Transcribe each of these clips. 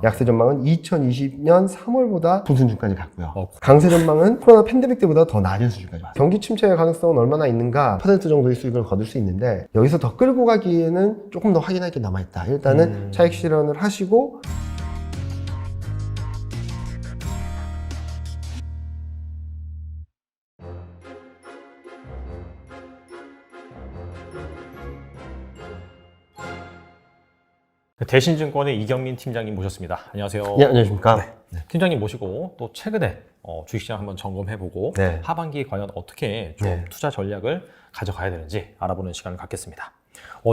약세 전망은 2020년 3월보다 높은 수준까지 갔고요. 강세 전망은 코로나 팬데믹 때보다 더 낮은 수준까지 왔어요. 경기 침체의 가능성은 얼마나 있는가 퍼센트 정도의 수익을 거둘 수 있는데 여기서 더 끌고 가기에는 조금 더 확인할 게 남아있다. 일단은 차익 실현을 하시고 대신증권의 이경민 팀장님 모셨습니다. 안녕하세요. 네, 안녕하십니까. 네. 팀장님 모시고 또 최근에 주식시장 한번 점검해보고 네. 하반기 과연 어떻게 좀 네. 투자 전략을 가져가야 되는지 알아보는 시간을 갖겠습니다.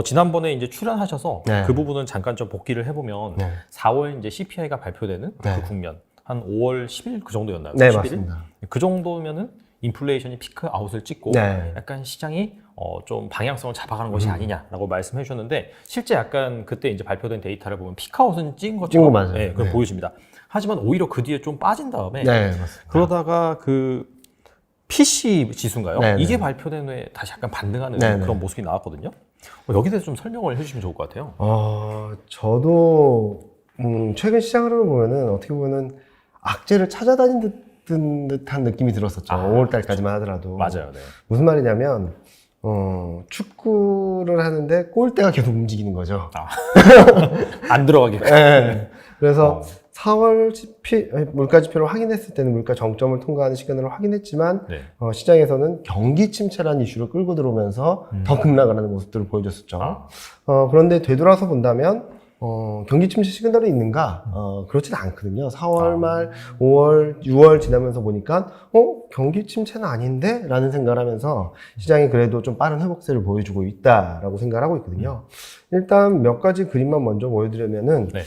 지난번에 이제 출연하셔서 네. 그 부분은 잠깐 좀 복기를 해보면 네. 4월 이제 CPI가 발표되는 네. 그 국면 한 5월 10일 그 정도였나요? 네, 11일? 맞습니다. 그 정도면은 인플레이션이 피크 아웃을 찍고 네. 약간 시장이 좀 방향성을 잡아가는 것이 아니냐라고 말씀해 주셨는데 실제 약간 그때 이제 발표된 데이터를 보면 피크아웃은 찍은 것처럼 찍은 거 맞아요. 네, 그걸 네. 보여집니다. 하지만 오히려 그 뒤에 좀 빠진 다음에 네, 맞습니다. 그러다가 그 PC 지수인가요? 네, 이게 네. 발표된 후에 다시 약간 반등하는 네, 그런 네. 모습이 나왔거든요. 여기에 대해서 좀 설명을 해주시면 좋을 것 같아요. 저도 최근 시장 흐름을 보면은 어떻게 보면은 악재를 찾아다닌 듯한 느낌이 들었었죠. 5월달까지만 하더라도. 맞아요. 네. 무슨 말이냐면 축구를 하는데 골대가 계속 움직이는 거죠. 안 들어가게끔. 네. 그래서 4월 물가 지표를 확인했을 때는 물가 정점을 통과하는 시간으로 확인했지만 네. 시장에서는 경기 침체라는 이슈를 끌고 들어오면서 더 급락을 하는 모습들을 보여줬었죠. 그런데 되돌아서 본다면 경기 침체 시그널이 있는가? 그렇지는 않거든요. 4월 말, 5월, 6월 지나면서 보니까 경기 침체는 아닌데? 라는 생각을 하면서 시장이 그래도 좀 빠른 회복세를 보여주고 있다라고 생각을 하고 있거든요. 일단 몇 가지 그림만 먼저 보여드리면은 네.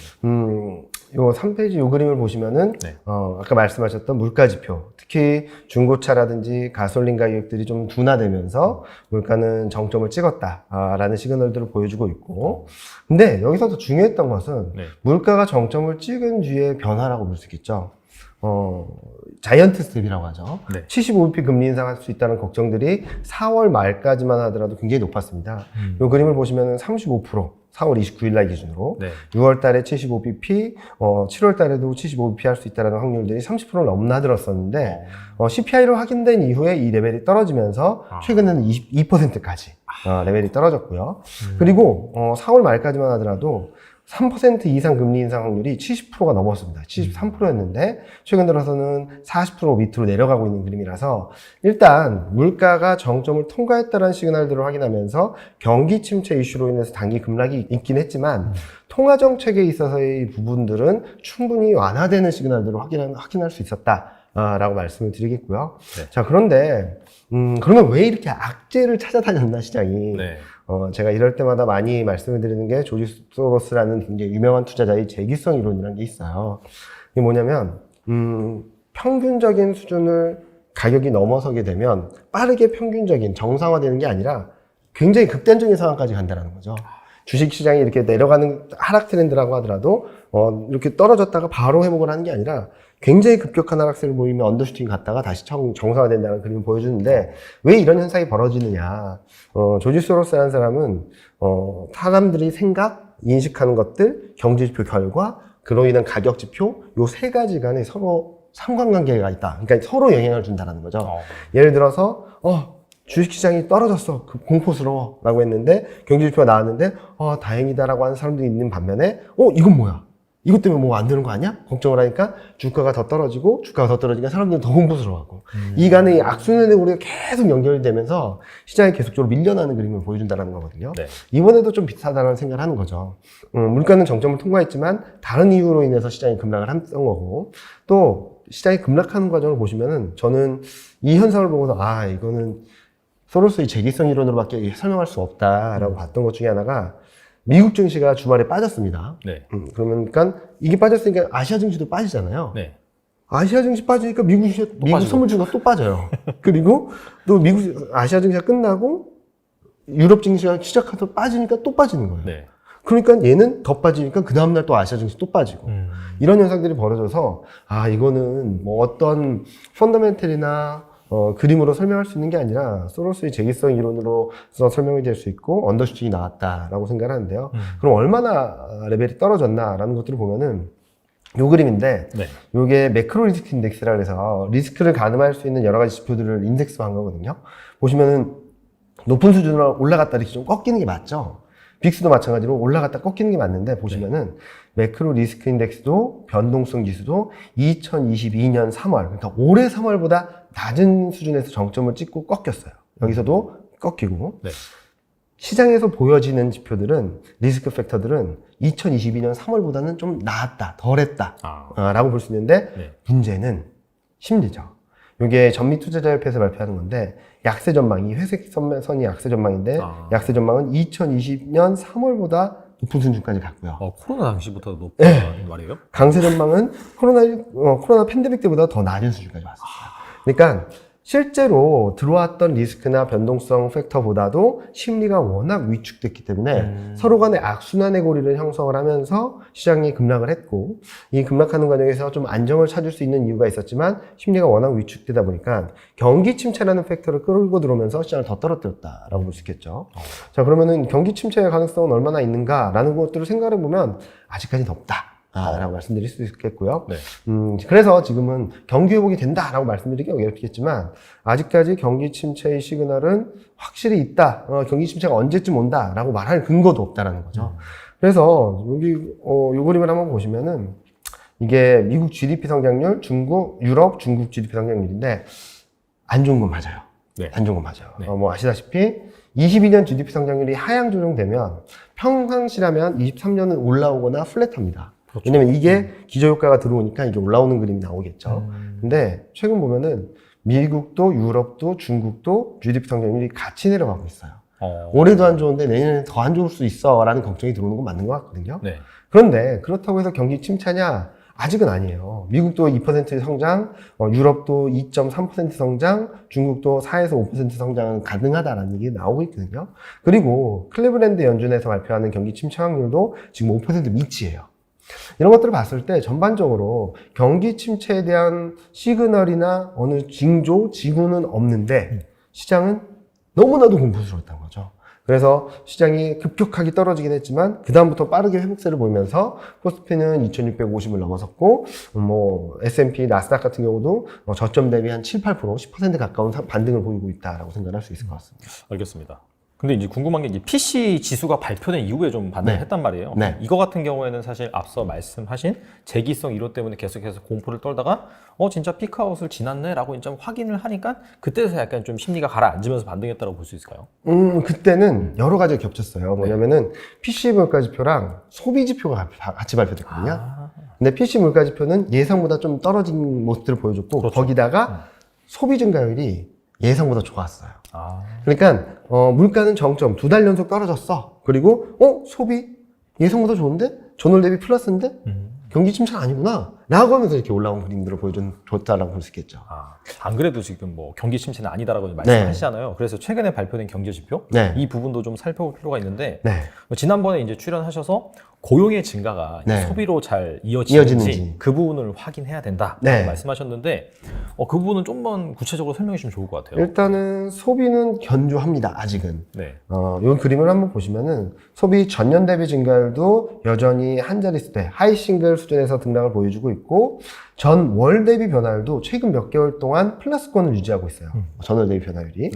요 3페이지 요 그림을 보시면은 네. 아까 말씀하셨던 물가 지표, 특히 중고차라든지 가솔린 가격들이 좀 둔화되면서 물가는 정점을 찍었다라는 시그널들을 보여주고 있고, 근데 여기서 더 중요했던 것은 네. 물가가 정점을 찍은 뒤의 변화라고 볼 수 있겠죠. 자이언트 스텝이라고 하죠. 네. 75bp 금리 인상할 수 있다는 걱정들이 4월 말까지만 하더라도 굉장히 높았습니다. 이 그림을 보시면 35%, 4월 29일 날 기준으로 네. 6월 달에 75bp, 7월 달에도 75bp 할 수 있다는 확률들이 30%를 넘나들었었는데 CPI로 확인된 이후에 이 레벨이 떨어지면서 최근에는 22%까지 레벨이 떨어졌고요. 그리고 4월 말까지만 하더라도 3% 이상 금리 인상 확률이 70%가 넘었습니다. 73%였는데 최근 들어서는 40% 밑으로 내려가고 있는 그림이라서 일단 물가가 정점을 통과했다는 시그널들을 확인하면서 경기 침체 이슈로 인해서 단기 급락이 있긴 했지만 통화 정책에 있어서의 부분들은 충분히 완화되는 시그널들을 확인할 수 있었다라고 말씀을 드리겠고요. 네. 자, 그런데 그러면 왜 이렇게 악재를 찾아다녔나 시장이? 네. 제가 이럴 때마다 많이 말씀을 드리는 게 조지 소로스라는 굉장히 유명한 투자자의 재기성 이론이라는 게 있어요. 이게 뭐냐면, 평균적인 수준을 가격이 넘어서게 되면 빠르게 평균적인 정상화되는 게 아니라 굉장히 극단적인 상황까지 간다는 거죠. 주식 시장이 이렇게 내려가는 하락 트렌드라고 하더라도, 이렇게 떨어졌다가 바로 회복을 하는 게 아니라 굉장히 급격한 하락세를 보이면 언더슈팅 갔다가 다시 정상화된다는 그림을 보여주는데 왜 이런 현상이 벌어지느냐. 조지 소로스라는 사람은 사람들이 인식하는 것들, 경제지표 결과, 그로 인한 가격지표 요 세 가지 간에 서로 상관관계가 있다. 그러니까 서로 영향을 준다는 거죠. 예를 들어서 주식시장이 떨어졌어. 공포스러워. 라고 했는데 경제지표가 나왔는데 다행이다라고 하는 사람들이 있는 반면에 이건 뭐야? 이것 때문에 뭐 안 되는 거 아니야? 걱정을 하니까 주가가 더 떨어지고 주가가 더 떨어지니까 사람들은 더 공포스러워하고 이 간의 악순환의 우리가 계속 연결이 되면서 시장이 계속적으로 밀려나는 그림을 보여준다는 거거든요. 네. 이번에도 좀 비슷하다는 생각을 하는 거죠. 물가는 정점을 통과했지만 다른 이유로 인해서 시장이 급락을 했던 거고 또 시장이 급락하는 과정을 보시면은 저는 이 현상을 보고서 이거는 소로스의 재기성 이론으로밖에 설명할 수 없다라고 봤던 것 중에 하나가 미국 증시가 주말에 빠졌습니다. 네. 그러니까 이게 빠졌으니까 아시아 증시도 빠지잖아요. 네. 아시아 증시 빠지니까 미국 선물주가 또 빠져요. 그리고 또 아시아 증시가 끝나고 유럽 증시가 시작해서 빠지니까 또 빠지는 거예요. 네. 그러니까 얘는 더 빠지니까 그 다음날 또 아시아 증시 또 빠지고 이런 현상들이 벌어져서 이거는 뭐 어떤 펀더멘털이나 그림으로 설명할 수 있는 게 아니라 소로스의 재기성 이론으로서 설명이 될 수 있고 언더슈팅이 나왔다라고 생각을 하는데요. 그럼 얼마나 레벨이 떨어졌나라는 것들을 보면은 요 그림인데 네. 요게 매크로 리스크 인덱스라 그래서 리스크를 가늠할 수 있는 여러 가지 지표들을 인덱스화한 거거든요. 보시면은 높은 수준으로 올라갔다 이렇게 좀 꺾이는 게 맞죠. 빅스도 마찬가지로 올라갔다 꺾이는 게 맞는데 보시면은 매크로 리스크 인덱스도 변동성 지수도 2022년 3월 그러니까 올해 3월보다 낮은 수준에서 정점을 찍고 꺾였어요. 여기서도 꺾이고 네. 시장에서 보여지는 지표들은 리스크 팩터들은 2022년 3월보다는 좀 나았다, 덜했다 라고 볼 수 있는데 네. 문제는 심리죠. 이게 전미투자자협회에서 발표하는 건데 약세 전망, 이 회색 선이 약세 전망인데 약세 전망은 2020년 3월보다 높은 수준까지 갔고요. 코로나 당시부터 높다는 말이에요? 강세 전망은 코로나 팬데믹 때보다 더 낮은 수준까지 왔습니다. 그러니까 실제로 들어왔던 리스크나 변동성 팩터보다도 심리가 워낙 위축됐기 때문에 서로 간의 악순환의 고리를 형성을 하면서 시장이 급락을 했고 이 급락하는 과정에서 좀 안정을 찾을 수 있는 이유가 있었지만 심리가 워낙 위축되다 보니까 경기 침체라는 팩터를 끌고 들어오면서 시장을 더 떨어뜨렸다라고 볼 수 있겠죠. 자, 그러면은 경기 침체의 가능성은 얼마나 있는가라는 것들을 생각해 보면 아직까지는 없다. 라고 말씀드릴 수 있겠고요. 네. 그래서 지금은 경기 회복이 된다라고 말씀드리기 어렵겠지만 아직까지 경기 침체의 시그널은 확실히 있다. 경기 침체가 언제쯤 온다라고 말할 근거도 없다라는 거죠. 그래서 여기 요 그림을 한번 보시면은 이게 미국 GDP 성장률, 유럽, 중국 GDP 성장률인데 안 좋은 건 맞아요. 네. 안 좋은 건 맞아요. 네. 뭐 아시다시피 22년 GDP 성장률이 하향 조정되면 평상시라면 23년은 올라오거나 플랫합니다. 그렇죠. 왜냐면 이게 기저효과가 들어오니까 이게 올라오는 그림이 나오겠죠. 근데 최근 보면은 미국도 유럽도 중국도 GDP 성장률이 같이 내려가고 있어요. 올해도 안 좋은데 내년에 더 안 좋을 수 있어 라는 걱정이 들어오는 건 맞는 것 같거든요. 네. 그런데 그렇다고 해서 경기 침체냐? 아직은 아니에요. 미국도 2% 성장, 유럽도 2.3% 성장, 중국도 4에서 5% 성장은 가능하다라는 얘기 나오고 있거든요. 그리고 클리브랜드 연준에서 발표하는 경기 침체 확률도 지금 5% 미치예요. 이런 것들을 봤을 때 전반적으로 경기 침체에 대한 시그널이나 어느 징조, 지구는 없는데 시장은 너무나도 공포스러웠던 거죠. 그래서 시장이 급격하게 떨어지긴 했지만 그다음부터 빠르게 회복세를 보이면서 코스피는 2650을 넘어섰고 뭐 S&P, 나스닥 같은 경우도 저점 대비 한 7, 8%, 10% 가까운 반등을 보이고 있다라고 생각할 수 있을 것 같습니다. 알겠습니다. 근데 이제 궁금한 게 이제 PC 지수가 발표된 이후에 좀 반등을 했단 말이에요. 네. 이거 같은 경우에는 사실 앞서 말씀하신 재기성 이론 때문에 계속해서 공포를 떨다가 진짜 피크아웃을 지났네라고 좀 확인을 하니까 그때서 약간 좀 심리가 가라앉으면서 반등했다고 볼 수 있을까요? 그때는 여러 가지가 겹쳤어요. 뭐냐면은 PC 물가 지표랑 소비 지표가 같이 발표됐거든요. 근데 PC 물가 지표는 예상보다 좀 떨어진 모습들을 보여줬고 그렇죠. 거기다가 소비 증가율이 예상보다 좋았어요. 그러니까 물가는 정점 2달 연속 떨어졌어. 그리고 소비 예상보다 좋은데 전월 대비 플러스인데 경기 침체는 아니구나 라고 하면서 이렇게 올라온 그림들을 보여줬다라고 볼 수 있겠죠. 안 그래도 지금 뭐 경기 침체는 아니다라고 말씀하시잖아요. 그래서 최근에 발표된 경제 지표 이 부분도 좀 살펴볼 필요가 있는데 지난번에 이제 출연하셔서 고용의 증가가 이제 소비로 잘 이어지는지 그 부분을 확인해야 된다 말씀하셨는데 그 부분은 좀만 구체적으로 설명해 주시면 좋을 것 같아요. 일단은 소비는 견조합니다. 아직은. 네. 이 그림을 한번 보시면은 소비 전년 대비 증가율도 여전히 한 자릿수대 하이 싱글 수준에서 등락을 보여주고 있고 전 월 대비 변화율도 최근 몇 개월 동안 플러스권을 유지하고 있어요. 전월 대비 변화율이.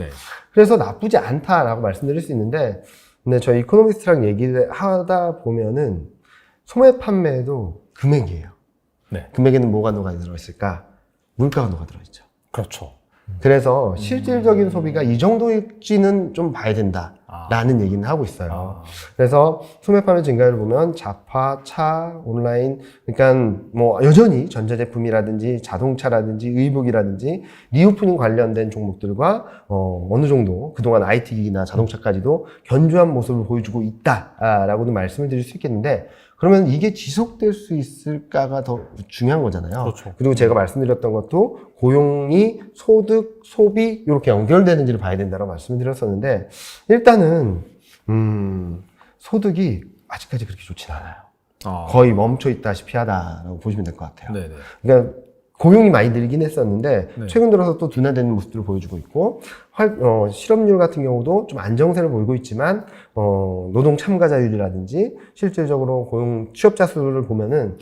그래서 나쁘지 않다라고 말씀드릴 수 있는데 근데 저희 이코노미스트랑 얘기를 하다 보면은 소매 판매도 금액이에요. 금액에는 뭐가 녹아 들어있을까? 물가가 녹아 들어있죠. 그렇죠. 그래서 실질적인 소비가 이 정도일지는 좀 봐야 된다라는 얘기는 하고 있어요. 그래서 소매 판매 증가율을 보면 자파, 차, 온라인, 그러니까 뭐 여전히 전자제품이라든지 자동차라든지 의복이라든지 리오프닝 관련된 종목들과 어느 정도 그동안 IT 기기나 자동차까지도 견조한 모습을 보여주고 있다라고도 말씀을 드릴 수 있겠는데 그러면 이게 지속될 수 있을까가 더 중요한 거잖아요. 그렇죠. 그리고 제가 말씀드렸던 것도 고용이 소득, 소비 이렇게 연결되는지를 봐야 된다고 말씀을 드렸었는데 일단은 소득이 아직까지 그렇게 좋진 않아요. 거의 멈춰 있다시피 하다라고 보시면 될 것 같아요. 네네. 그러니까 고용이 많이 늘긴 했었는데 최근 들어서 또 둔화되는 모습들을 보여주고 있고 실업률 같은 경우도 좀 안정세를 보이고 있지만 노동 참가자율이라든지 실질적으로 고용 취업자 수를 보면은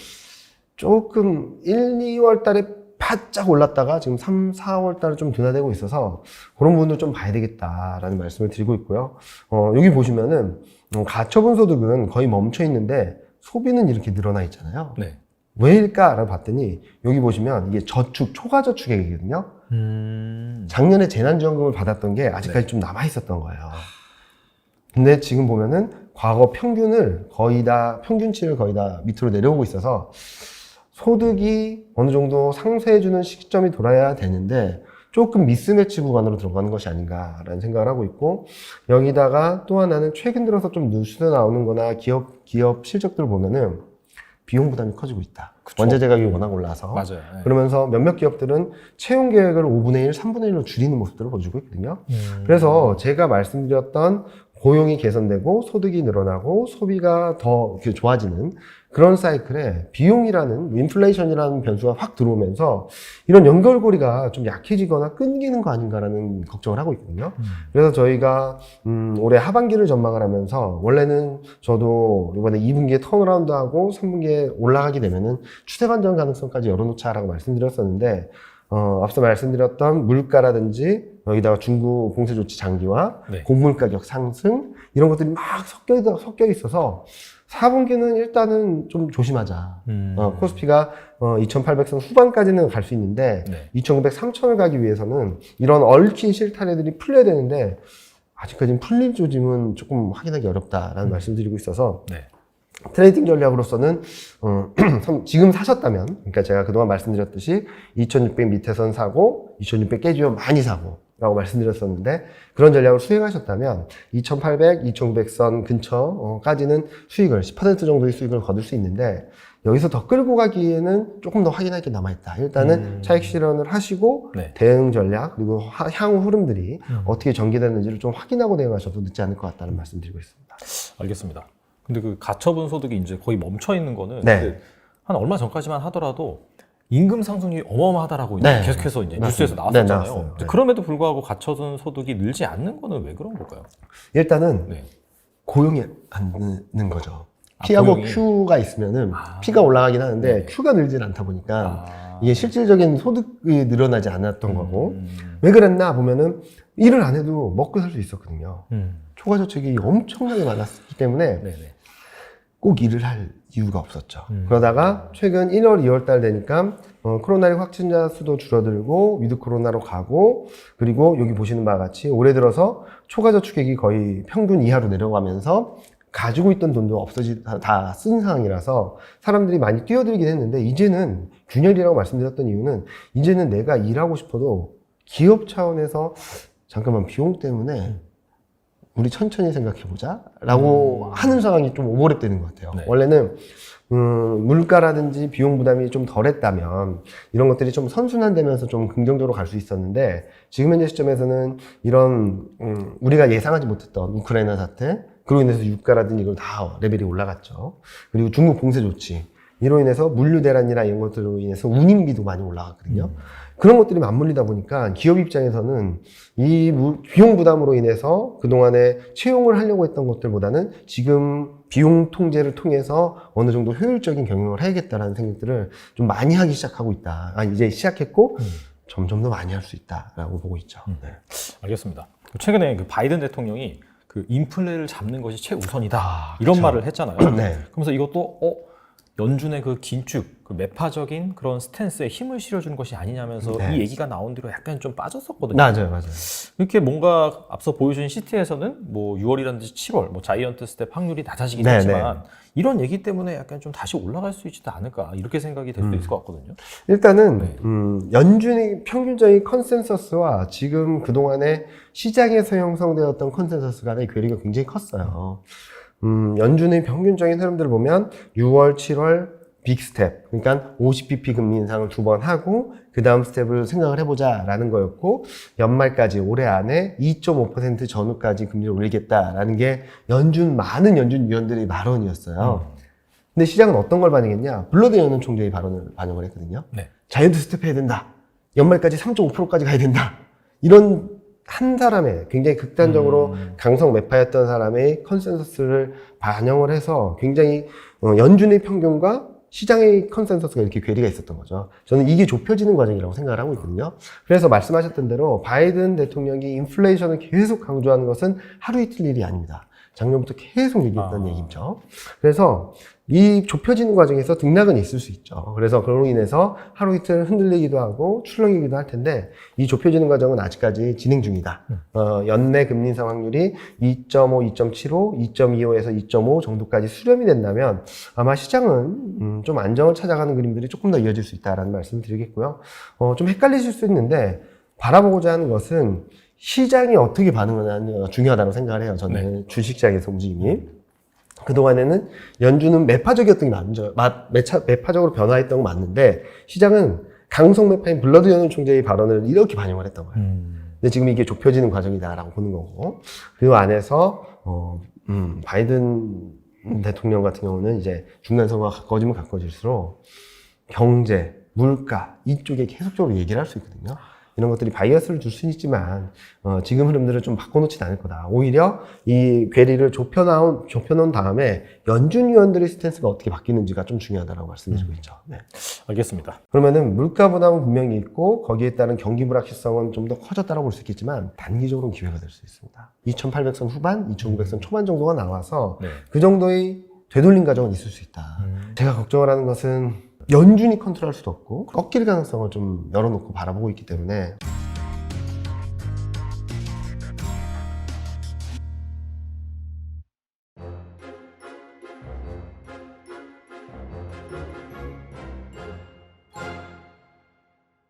조금 1, 2월 달에 바짝 올랐다가 지금 3, 4월 달에 좀 둔화되고 있어서 그런 부분도 좀 봐야 되겠다라는 말씀을 드리고 있고요. 여기 보시면은 가처분 소득은 거의 멈춰 있는데 소비는 이렇게 늘어나 있잖아요. 네. 왜일까라고 봤더니 여기 보시면 이게 저축, 초과저축액이거든요. 작년에 재난지원금을 받았던 게 아직까지 좀 남아 있었던 거예요. 근데 지금 보면은 과거 평균치를 거의 다 밑으로 내려오고 있어서 소득이 어느 정도 상쇄해주는 시점이 돌아야 되는데 조금 미스매치 구간으로 들어가는 것이 아닌가라는 생각을 하고 있고, 여기다가 또 하나는 최근 들어서 좀 뉴스에 나오는 거나 기업 실적들을 보면은 비용 부담이 커지고 있다. 그쵸. 원자재 가격이 워낙 올라서. 맞아요. 네. 그러면서 몇몇 기업들은 채용 계획을 5분의 1, 3분의 1로 줄이는 모습들을 보여주고 있거든요. 그래서 제가 말씀드렸던 고용이 개선되고 소득이 늘어나고 소비가 더 이렇게 좋아지는 그런 사이클에 비용이라는 인플레이션이라는 변수가 확 들어오면서 이런 연결고리가 좀 약해지거나 끊기는 거 아닌가라는 걱정을 하고 있거든요. 그래서 저희가 올해 하반기를 전망을 하면서 원래는 저도 이번에 2분기에 턴어라운드하고 3분기에 올라가게 되면은 추세 반전 가능성까지 열어놓자라고 말씀드렸었는데, 앞서 말씀드렸던 물가라든지 여기다가 중국 봉쇄 조치 장기화, 네. 곡물 가격 상승 이런 것들이 막 섞여 있어서 4분기는 일단은 좀 조심하자. 코스피가 2,800선 후반까지는 갈 수 있는데 네. 2,900, 3,000을 가기 위해서는 이런 얽힌 실타래들이 풀려야 되는데 아직까지는 풀릴 조짐은 조금 확인하기 어렵다라는 말씀드리고 있어서 네. 트레이딩 전략으로서는 지금 사셨다면, 그러니까 제가 그동안 말씀드렸듯이 2,600 밑에선 사고 2,600 깨지면 많이 사고 라고 말씀드렸었는데, 그런 전략을 수행하셨다면 2,800, 2,900선 근처까지는 수익을 10% 정도의 수익을 거둘 수 있는데, 여기서 더 끌고 가기에는 조금 더 확인할 게 남아있다. 일단은 차익 실현을 하시고 네. 대응 전략 그리고 향후 흐름들이 어떻게 전개되는지를 좀 확인하고 대응하셔도 늦지 않을 것 같다는 말씀드리고 있습니다. 알겠습니다. 근데 그 가처분 소득이 이제 거의 멈춰 있는 거는 네. 한 얼마 전까지만 하더라도 임금 상승률이 어마어마하다고 네. 계속해서 이제 맞습니다. 뉴스에서 네, 나왔었잖아요. 나왔어요. 네. 그럼에도 불구하고 가처분 소득이 늘지 않는 거는 왜 그런 걸까요? 일단은 네. 고용이 안 느는 거죠. P하고 고용이. Q가 있으면은 P가 올라가긴 하는데 네. Q가 늘진 않다 보니까 이게 실질적인 소득이 늘어나지 않았던 거고, 음. 왜 그랬나 보면은 일을 안 해도 먹고 살 수 있었거든요. 음. 초과저축이 엄청나게 많았기 때문에 네네. 꼭 일을 할 이유가 없었죠. 그러다가 최근 1월, 2월 달 되니까 코로나19 확진자 수도 줄어들고 위드 코로나로 가고, 그리고 여기 보시는 바와 같이 올해 들어서 초과저축액이 거의 평균 이하로 내려가면서 가지고 있던 돈도 다 쓴 상황이라서 사람들이 많이 뛰어들긴 했는데, 이제는 균열이라고 말씀드렸던 이유는 이제는 내가 일하고 싶어도 기업 차원에서 잠깐만 비용 때문에 우리 천천히 생각해보자 라고 하는 상황이 좀 오버랩되는 것 같아요. 네. 원래는 물가라든지 비용 부담이 좀 덜했다면 이런 것들이 좀 선순환되면서 좀 긍정적으로 갈 수 있었는데, 지금 현재 시점에서는 이런 우리가 예상하지 못했던 우크라이나 사태, 그로 인해서 유가라든지 이걸 다 레벨이 올라갔죠. 그리고 중국 봉쇄 조치, 이로 인해서 물류 대란이나 이런 것들로 인해서 운임비도 많이 올라갔거든요. 그런 것들이 맞물리다 보니까 기업 입장에서는 이 비용 부담으로 인해서 그동안에 채용을 하려고 했던 것들보다는 지금 비용 통제를 통해서 어느 정도 효율적인 경영을 해야겠다라는 생각들을 좀 많이 하기 시작하고 있다. 이제 시작했고 점점 더 많이 할 수 있다라고 보고 있죠. 네. 알겠습니다. 최근에 그 바이든 대통령이 그 인플레를 잡는 것이 최우선이다 이런 그쵸. 말을 했잖아요. 네. 그러면서 이것도 연준의 그 긴축, 그 매파적인 그런 스탠스에 힘을 실어주는 것이 아니냐면서 네. 이 얘기가 나온 뒤로 약간 좀 빠졌었거든요. 맞아요. 이렇게 뭔가 앞서 보여준 시티에서는 뭐 6월이라든지 7월, 뭐 자이언트 스텝 확률이 낮아지긴 네, 했지만 이런 얘기 때문에 약간 좀 다시 올라갈 수 있지 않을까 이렇게 생각이 될 수도 있을 것 같거든요. 일단은 네. 연준의 평균적인 컨센서스와 지금 그동안에 시장에서 형성되었던 컨센서스 간의 괴리가 굉장히 컸어요. 연준의 평균적인 흐름들을 보면 6월, 7월 빅 스텝, 그러니까 50bp 금리 인상을 2번 하고 그 다음 스텝을 생각을 해보자라는 거였고, 연말까지 올해 안에 2.5% 전후까지 금리를 올리겠다라는 게 많은 연준 위원들의 발언이었어요. 근데 시장은 어떤 걸 반영했냐? 블러드 연은 총재의 발언을 반영을 했거든요. 네. 자이언트 스텝 해야 된다. 연말까지 3.5%까지 가야 된다. 이런 한 사람의 굉장히 극단적으로 강성 매파였던 사람의 컨센서스를 반영을 해서 굉장히 연준의 평균과 시장의 컨센서스가 이렇게 괴리가 있었던 거죠. 저는 이게 좁혀지는 과정이라고 생각을 하고 있거든요. 그래서 말씀하셨던 대로 바이든 대통령이 인플레이션을 계속 강조하는 것은 하루 이틀 일이 아닙니다. 작년부터 계속 얘기했던 얘기죠. 그래서 이 좁혀지는 과정에서 등락은 있을 수 있죠. 그래서 그로 인해서 하루 이틀 흔들리기도 하고 출렁이기도 할 텐데 이 좁혀지는 과정은 아직까지 진행 중이다. 연내 금리 인상 확률이 2.5, 2.75, 2.25에서 2.5 정도까지 수렴이 된다면 아마 시장은 좀 안정을 찾아가는 그림들이 조금 더 이어질 수 있다라는 말씀을 드리겠고요. 좀 헷갈리실 수 있는데 바라보고자 하는 것은 시장이 어떻게 반응하느냐가 중요하다고 생각을 해요. 저는 네. 주식시장에서 움직임이. 그동안에는 연준은 매파적이었던 게 맞죠. 매파적으로 변화했던 건 맞는데 시장은 강성 매파인 블러드 연준 총재의 발언을 이렇게 반영을 했던 거예요. 근데 지금 이게 좁혀지는 과정이다라고 보는 거고 그 안에서 바이든 대통령 같은 경우는 이제 중간 선거가 가까워지면 가까워질수록 경제, 물가 이쪽에 계속적으로 얘기를 할 수 있거든요. 이런 것들이 바이어스를 줄 수는 있지만 지금 흐름들을 좀 바꿔놓진 않을 거다. 오히려 이 괴리를 좁혀놓은 다음에 연준 위원들의 스탠스가 어떻게 바뀌는지가 좀 중요하다고 말씀드리고 있죠. 네. 알겠습니다. 그러면은 물가 부담은 분명히 있고 거기에 따른 경기 불확실성은 좀 더 커졌다고 볼 수 있겠지만 단기적으로는 기회가 될 수 있습니다. 2,800선 후반, 2,900선 초반 정도가 나와서 네. 그 정도의 되돌림 과정은 있을 수 있다. 제가 걱정을 하는 것은 연준이 컨트롤할 수도 없고 꺾일 가능성을 좀 열어놓고 바라보고 있기 때문에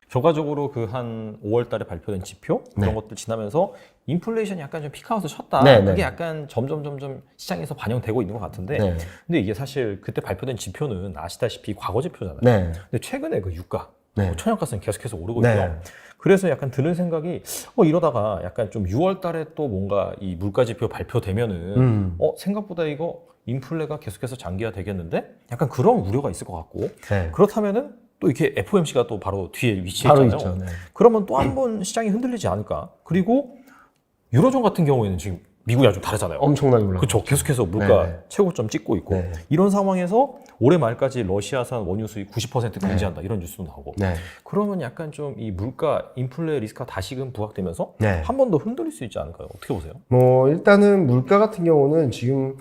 결과적으로 그 한 5월 달에 발표된 지표 그런 것들 지나면서 인플레이션이 약간 좀 피크아웃을 쳤다. 그게 약간 점점 시장에서 반영되고 있는 것 같은데 근데 이게 사실 그때 발표된 지표는 아시다시피 과거 지표잖아요. 근데 최근에 그 유가, 천연가스는 계속해서 오르고 있고요. 그래서 약간 드는 생각이 이러다가 약간 좀 6월 달에 또 뭔가 이 물가 지표 발표되면은 생각보다 이거 인플레가 계속해서 장기화 되겠는데? 약간 그런 우려가 있을 것 같고 그렇다면은 또 이렇게 FOMC가 또 바로 뒤에 위치해 있잖아요. 그러면 또 한 번 시장이 흔들리지 않을까? 그리고 유로존 같은 경우에는 지금 미국이랑 좀 다르잖아요. 엄청나게 올라가고 그렇죠. 계속해서 물가 최고점 찍고 있고 이런 상황에서 올해 말까지 러시아산 원유 수입 90% 금지한다 이런 뉴스도 나오고 그러면 약간 좀 이 물가 인플레 리스크가 다시금 부각되면서 한 번 더 흔들릴 수 있지 않을까요? 어떻게 보세요? 뭐 일단은 물가 같은 경우는 지금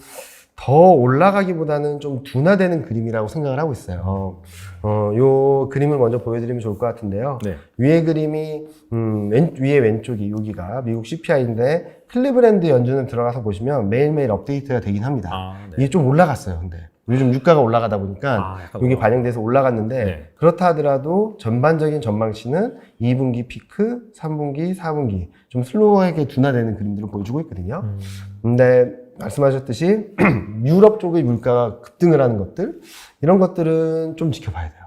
더 올라가기보다는 좀 둔화되는 그림이라고 생각을 하고 있어요. 요 그림을 먼저 보여드리면 좋을 것 같은데요. 위에 그림이 위에 왼쪽이 여기가 미국 CPI인데 클리브랜드 연준을 들어가서 보시면 매일매일 업데이트가 되긴 합니다. 이게 좀 올라갔어요. 근데 요즘 유가가 올라가다 보니까 이게 반영돼서 올라갔는데 그렇다 하더라도 전반적인 전망치는 2분기 피크, 3분기, 4분기 좀 슬로우하게 둔화되는 그림들을 보여주고 있거든요. 근데 말씀하셨듯이 유럽 쪽의 물가가 급등을 하는 것들 이런 것들은 좀 지켜봐야 돼요.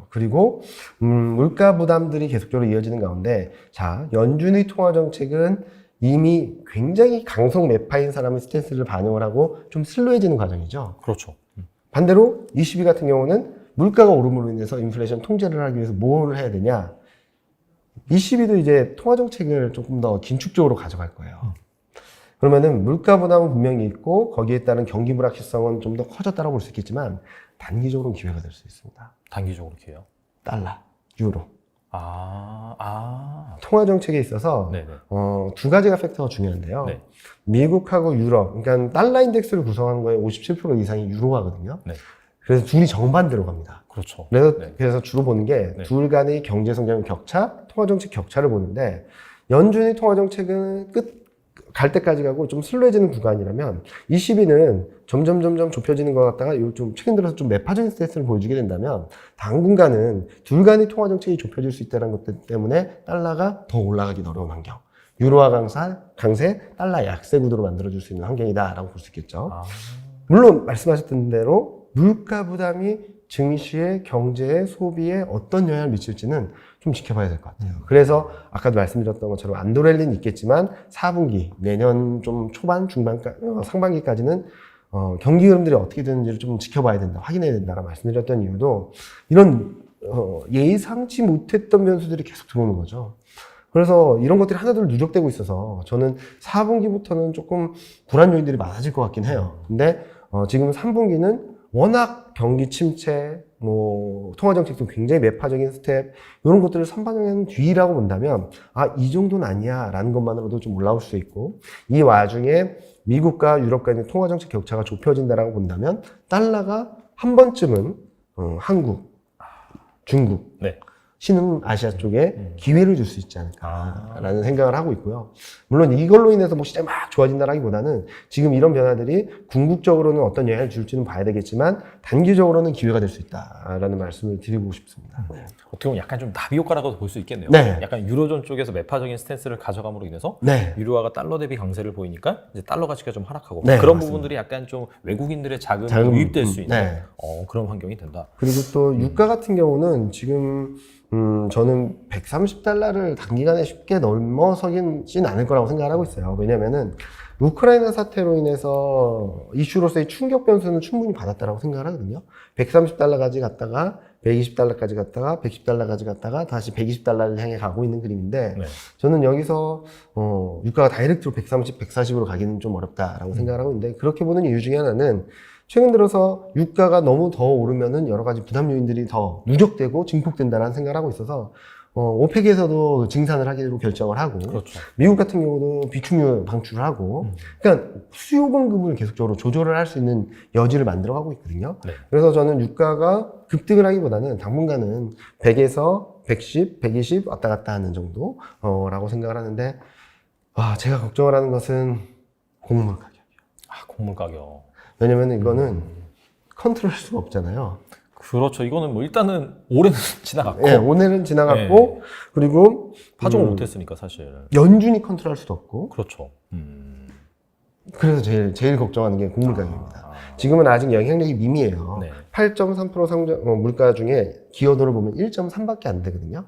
그리고 물가 부담들이 계속적으로 이어지는 가운데 자 연준의 통화 정책은 이미 굉장히 강성 매파인 사람의 스탠스를 반영을 하고 좀 슬로해지는 과정이죠. 그렇죠. 반대로 ECB 같은 경우는 물가가 오름으로 인해서 인플레이션 통제를 하기 위해서 뭘 해야 되냐? ECB도 이제 통화 정책을 조금 더 긴축적으로 가져갈 거예요. 그러면은 물가 부담은 분명히 있고 거기에 따른 경기 불확실성은 좀 더 커졌다고 볼 수 있겠지만 단기적으로는 기회가 될 수 있습니다. 단기적으로 기회요? 달러, 유로. 통화 정책에 있어서 두 가지가 팩터가 중요한데요. 미국하고 유럽, 그러니까 달러 인덱스를 구성하는 거에 57% 이상이 유로화거든요. 그래서 둘이 정반대로 갑니다. 그렇죠. 그래서 주로 보는 게 둘 간의 경제 성장 격차, 통화 정책 격차를 보는데 연준의 통화 정책은 갈 때까지 가고 좀 슬로해지는 구간이라면 ECB는 점점 좁혀지는 것 같다가 좀 최근 들어서 좀 매파적인 스탠스를 보여주게 된다면 당분간은 둘 간의 통화 정책이 좁혀질 수 있다는 것 때문에 달러가 더 올라가기 어려운 환경. 유로화 강세, 달러 약세 구도로 만들어줄 수 있는 환경이다라고 볼 수 있겠죠. 물론 말씀하셨던 대로 물가 부담이 증시에, 경제에, 소비에 어떤 영향을 미칠지는 좀 지켜봐야 될 것 같아요. 그래서 아까도 말씀드렸던 것처럼 안도렐리는 있겠지만 4분기, 내년 좀 초반, 상반기까지는 경기 흐름들이 어떻게 되는지를 좀 지켜봐야 된다, 확인해야 된다라고 말씀드렸던 이유도 이런 예상치 못했던 변수들이 계속 들어오는 거죠. 그래서 이런 것들이 하나둘 누적되고 있어서 저는 4분기부터는 조금 불안 요인들이 많아질 것 같긴 해요. 근데 지금 3분기는 워낙 경기 침체, 통화 정책도 굉장히 매파적인 스텝, 이런 것들을 선반영한 뒤라고 본다면, 이 정도는 아니야, 라는 것만으로도 좀 올라올 수 있고, 이 와중에 미국과 유럽 간의 통화 정책 격차가 좁혀진다라고 본다면, 달러가 한 번쯤은, 한국, 중국, 네. 신흥아시아 쪽에 기회를 줄 수 있지 않을까라는 생각을 하고 있고요. 물론 이걸로 인해서 시장이 막 좋아진다라기보다는 지금 이런 변화들이 궁극적으로는 어떤 영향을 줄지는 봐야 되겠지만 단기적으로는 기회가 될 수 있다라는 말씀을 드리고 싶습니다. 네. 어떻게 보면 약간 좀 나비 효과라고도 볼 수 있겠네요. 네. 약간 유로존 쪽에서 매파적인 스탠스를 가져감으로 인해서 네. 유로화가 달러 대비 강세를 보이니까 이제 달러 가치가 좀 하락하고 네, 그런 맞습니다. 부분들이 약간 좀 외국인들의 자금이 유입될 수 있는 네. 그런 환경이 된다. 그리고 또 유가 같은 경우는 지금 저는 130달러를 단기간에 쉽게 넘어서진 않을 거라고 생각을 하고 있어요. 왜냐면은 우크라이나 사태로 인해서 이슈로서의 충격 변수는 충분히 받았다라고 생각을 하거든요. 130달러까지 갔다가 120달러까지 갔다가 110달러까지 갔다가 다시 120달러를 향해 가고 있는 그림인데 네. 저는 여기서 유가가 다이렉트로 130, 140으로 가기는 좀 어렵다라고 생각을 하고 있는데 그렇게 보는 이유 중에 하나는 최근 들어서 유가가 너무 더 오르면은 여러 가지 부담 요인들이 더 누적되고 증폭된다는 생각을 하고 있어서 오펙에서도 증산을 하기로 결정을 하고 그렇죠. 미국 같은 경우도 비축유 방출을 하고 그러니까 수요 공급을 계속적으로 조절을 할 수 있는 여지를 만들어가고 있거든요. 네. 그래서 저는 유가가 급등을 하기보다는 당분간은 100에서 110, 120 왔다 갔다 하는 정도라고 생각을 하는데 제가 걱정을 하는 것은 곡물 가격이요. 곡물 가격. 왜냐면 이거는 컨트롤 할 수가 없잖아요. 그렇죠. 이거는 일단은 올해는 지나갔고. 네, 오늘은 지나갔고, 그리고. 파종을 못했으니까, 사실. 연준이 컨트롤 할 수도 없고. 그렇죠. 그래서 제일 걱정하는 게 곡물 가격입니다. 지금은 아직 영향력이 미미해요. 네. 8.3% 상장, 물가 중에 기여도를 보면 1.3밖에 안 되거든요.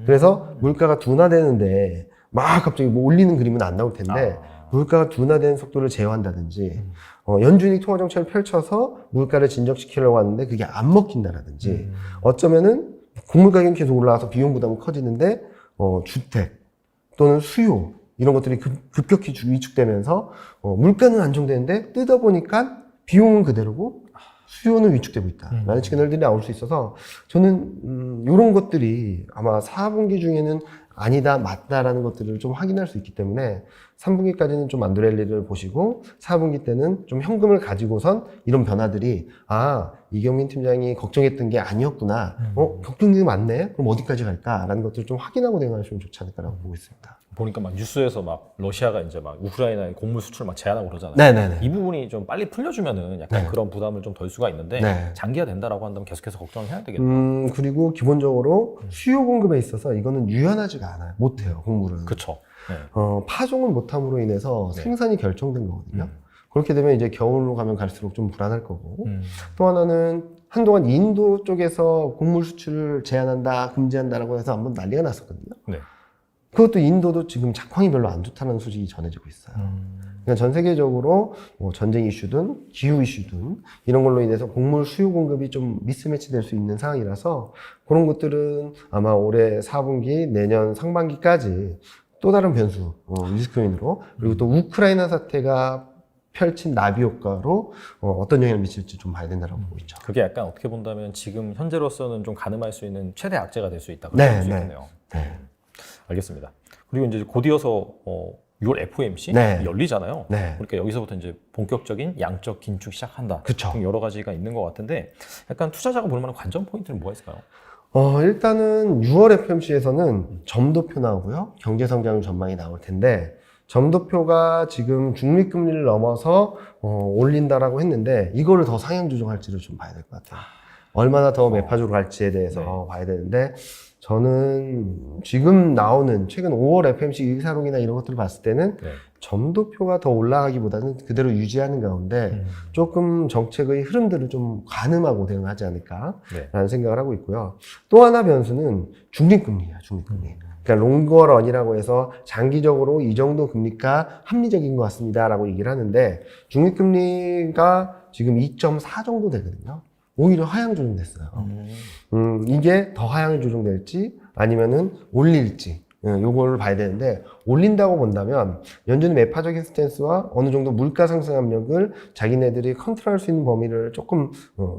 그래서 물가가 둔화되는데 막 갑자기 올리는 그림은 안 나올 텐데, 물가가 둔화되는 속도를 제어한다든지, 연준이 통화 정책을 펼쳐서 물가를 진정시키려고 하는데 그게 안 먹힌다라든지, 어쩌면은 곡물 가격이 계속 올라와서 비용 부담은 커지는데, 주택 또는 수요 이런 것들이 급격히 위축되면서 물가는 안정되는데 뜯어보니까 비용은 그대로고 수요는 위축되고 있다라는 시그널들이 나올 수 있어서 저는 이런 것들이 아마 4분기 중에는 아니다, 맞다라는 것들을 좀 확인할 수 있기 때문에 3분기까지는 좀 안드렐리를 보시고 4분기 때는 좀 현금을 가지고선 이런 변화들이 이경민 팀장이 걱정했던 게 아니었구나. 걱정이 맞네? 그럼 어디까지 갈까라는 것들을 좀 확인하고 대응하시면 좋지 않을까라고 보고 있습니다. 보니까 막 뉴스에서 막 러시아가 이제 막 우크라이나의 곡물 수출 막 제한하고 그러잖아요. 네네네. 이 부분이 좀 빨리 풀려주면은 약간 그런 부담을 좀 덜 수가 있는데 장기화 된다라고 한다면 계속해서 걱정을 해야 되겠네요. 그리고 기본적으로 수요 공급에 있어서 이거는 유연하지가 않아요. 못해요, 곡물은. 그렇죠. 네. 파종을 못함으로 인해서 생산이 결정된 거거든요. 그렇게 되면 이제 겨울로 가면 갈수록 좀 불안할 거고. 또 하나는 한동안 인도 쪽에서 곡물 수출을 제한한다, 금지한다라고 해서 한번 난리가 났었거든요. 네. 그것도 인도도 지금 작황이 별로 안 좋다는 소식이 전해지고 있어요. 그러니까 전 세계적으로 전쟁 이슈든 기후 이슈든 이런 걸로 인해서 곡물 수요 공급이 좀 미스매치 될 수 있는 상황이라서 그런 것들은 아마 올해 4분기, 내년 상반기까지 또 다른 변수, 리스크 요인으로 그리고 또 우크라이나 사태가 펼친 나비 효과로 어떤 영향을 미칠지 좀 봐야 된다고 보고 있죠. 그게 약간 어떻게 본다면 지금 현재로서는 좀 가늠할 수 있는 최대 악재가 될 수 있다. 그렇게 볼 수 있겠네요. 네. 알겠습니다. 그리고 이제 곧이어서 6월 FOMC 열리잖아요. 그러니까 여기서부터 이제 본격적인 양적 긴축 시작한다. 그쵸. 여러 가지가 있는 것 같은데 약간 투자자가 볼 만한 관전 포인트는 뭐가 있을까요? 일단은 6월 FOMC에서는 점도표 나오고요. 경제 성장 전망이 나올 텐데 점도표가 지금 중립금리를 넘어서 올린다라고 했는데 이거를 더 상향 조정할지를 좀 봐야 될 것 같아요. 얼마나 더 매파적으로 갈지에 대해서 봐야 되는데 저는 지금 나오는 최근 5월 FOMC 의사록이나 이런 것들을 봤을 때는 점도표가 더 올라가기보다는 그대로 유지하는 가운데 조금 정책의 흐름들을 좀 가늠하고 대응하지 않을까라는 생각을 하고 있고요. 또 하나 변수는 중립금리예요, 중립금리. 그러니까 롱거런이라고 해서 장기적으로 이 정도 금리가 합리적인 것 같습니다라고 얘기를 하는데 중립금리가 지금 2.4 정도 되거든요. 오히려 하향 조정됐어요. 이게 더 하향 조정될지 아니면은 올릴지 요거를 봐야 되는데, 올린다고 본다면 연준이 매파적인 스탠스와 어느 정도 물가 상승 압력을 자기네들이 컨트롤할 수 있는 범위를 조금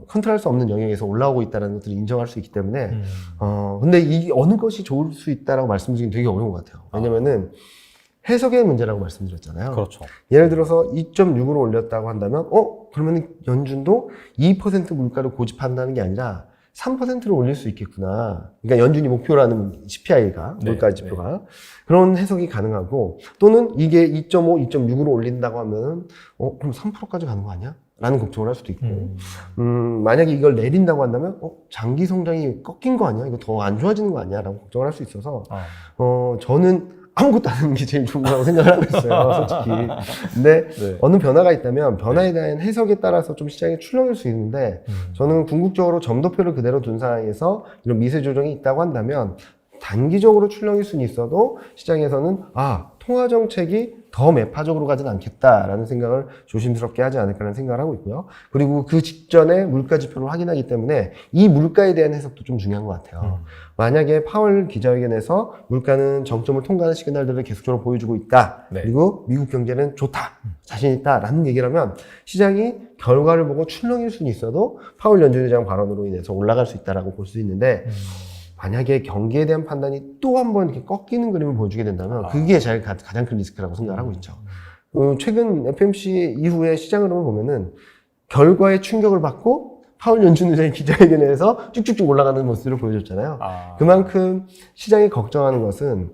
컨트롤할 수 없는 영역에서 올라오고 있다는 것들을 인정할 수 있기 때문에 근데 이 어느 것이 좋을 수 있다라고 말씀드리긴 되게 어려운 것 같아요. 왜냐면은 해석의 문제라고 말씀드렸잖아요. 그렇죠. 예를 들어서 2.6으로 올렸다고 한다면 그러면 연준도 2% 물가를 고집한다는 게 아니라 3%를 올릴 수 있겠구나. 그러니까 연준이 목표라는 CPI가, 물가 지표가. 그런 해석이 가능하고, 또는 이게 2.5, 2.6으로 올린다고 하면, 그럼 3%까지 가는 거 아니야? 라는 걱정을 할 수도 있고, 만약에 이걸 내린다고 한다면, 장기 성장이 꺾인 거 아니야? 이거 더 안 좋아지는 거 아니야? 라고 걱정을 할 수 있어서, 저는 아무것도 안 하는 게 제일 좋은 거라고 생각을 하고 있어요, 솔직히. 근데 어느 변화가 있다면 변화에 대한 해석에 따라서 좀 시장이 출렁일 수 있는데 저는 궁극적으로 점도표를 그대로 둔 상황에서 이런 미세 조정이 있다고 한다면 단기적으로 출렁일 수는 있어도 시장에서는 통화 정책이 더 매파적으로 가진 않겠다라는 생각을 조심스럽게 하지 않을까라는 생각을 하고 있고요. 그리고 그 직전에 물가 지표를 확인하기 때문에 이 물가에 대한 해석도 좀 중요한 것 같아요. 만약에 파월 기자회견에서 물가는 정점을 통과하는 시그널들을 계속적으로 보여주고 있다. 그리고 미국 경제는 좋다. 자신 있다라는 얘기를 하면 시장이 결과를 보고 출렁일 수는 있어도 파월 연준의장 발언으로 인해서 올라갈 수 있다라고 볼 수 있는데 만약에 경기에 대한 판단이 또 한 번 이렇게 꺾이는 그림을 보여주게 된다면 그게 제일 가장 큰 리스크라고 생각을 하고 있죠. 최근 FMC 이후에 시장을 보면은 결과에 충격을 받고 파월 연준 의장의 기자회견에서 쭉쭉쭉 올라가는 모습을 보여줬잖아요. 그만큼 시장이 걱정하는 것은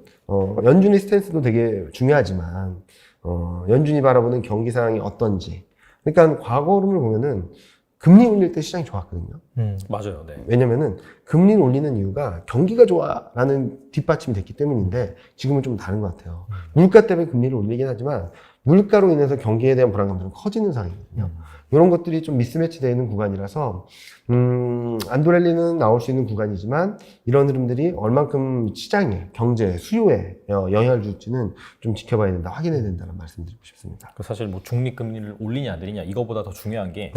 연준의 스탠스도 되게 중요하지만 연준이 바라보는 경기 상황이 어떤지. 그러니까 과거 흐름을 보면은 금리 올릴 때 시장이 좋았거든요. 맞아요. 네. 왜냐면은 금리를 올리는 이유가 경기가 좋아라는 뒷받침이 됐기 때문인데 지금은 좀 다른 것 같아요. 물가 때문에 금리를 올리긴 하지만 물가로 인해서 경기에 대한 불안감들은 커지는 상황이거든요. 이런 것들이 좀 미스매치 되어 있는 구간이라서 안도랠리는 나올 수 있는 구간이지만 이런 흐름들이 얼만큼 시장에, 경제, 수요에 영향을 줄지는 좀 지켜봐야 된다, 확인해야 된다는 말씀드리고 싶습니다. 사실 뭐 중립금리를 올리냐 안 올리냐 이거보다 더 중요한 게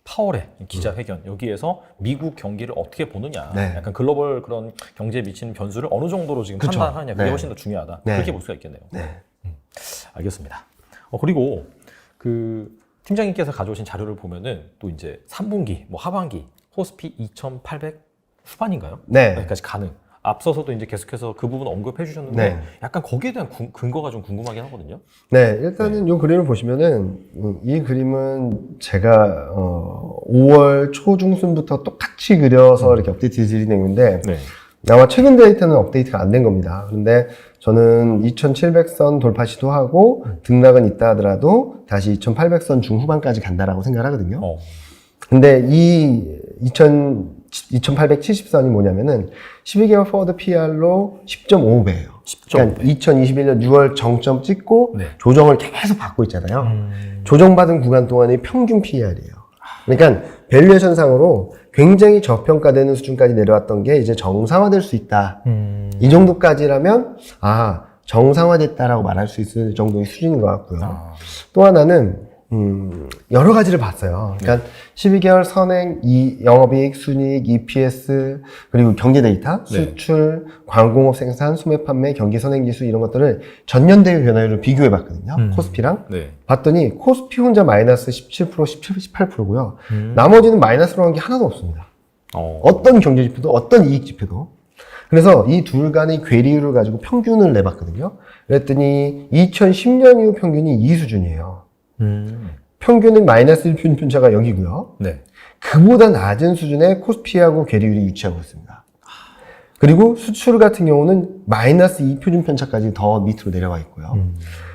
파월의 기자회견 여기에서 미국 경기를 어떻게 보느냐, 약간 글로벌 그런 경제에 미치는 변수를 어느 정도로 지금 판단하느냐 그게 훨씬 더 중요하다. 그렇게 볼 수가 있겠네요. 알겠습니다. 그리고 팀장님께서 가져오신 자료를 보면은 또 이제 3분기, 뭐 하반기 코스피 2,800 후반인가요? 여기까지 가능. 앞서서도 이제 계속해서 그 부분 언급해 주셨는데 약간 거기에 대한 근거가 좀 궁금하긴 하거든요. 일단은 이 그림을 보시면은 이 그림은 제가 5월 초중순부터 똑같이 그려서 이렇게 업데이트 드린 내용인데 아마 최근 데이터는 업데이트가 안 된 겁니다. 그런데 저는 2,700선 돌파 시도하고 등락은 있다 하더라도 다시 2,800선 중후반까지 간다라고 생각을 하거든요. 근데 이 2,870선이 뭐냐면은 12개월 포워드 PR로 10.5배예요. 그러니까 2021년 6월 정점 찍고 조정을 계속 받고 있잖아요. 조정받은 구간 동안의 평균 PR이에요. 그러니까 밸류에이션 상으로 굉장히 저평가되는 수준까지 내려왔던 게 이제 정상화될 수 있다. 이 정도까지라면 정상화됐다라고 말할 수 있을 정도의 수준인 것 같고요. 또 하나는 여러 가지를 봤어요. 그러니까 12개월 선행, 영업이익, 순이익, EPS, 그리고 경제 데이터, 수출, 광공업 생산, 소매 판매, 경기 선행지수 이런 것들을 전년 대비 변화율을 비교해 봤거든요. 코스피랑. 봤더니 코스피 혼자 마이너스 17%, 18%고요. 나머지는 마이너스로 한 게 하나도 없습니다. 어떤 경제 지표도, 어떤 이익 지표도. 그래서 이 둘 간의 괴리율을 가지고 평균을 내봤거든요. 그랬더니 2010년 이후 평균이 이 수준이에요. 평균은 마이너스 1 편차가 여기고요. 그보다 낮은 수준의 코스피하고 괴리율이 유치하고 있습니다. 그리고 수출 같은 경우는 마이너스 2 표준 편차까지 더 밑으로 내려와 있고요.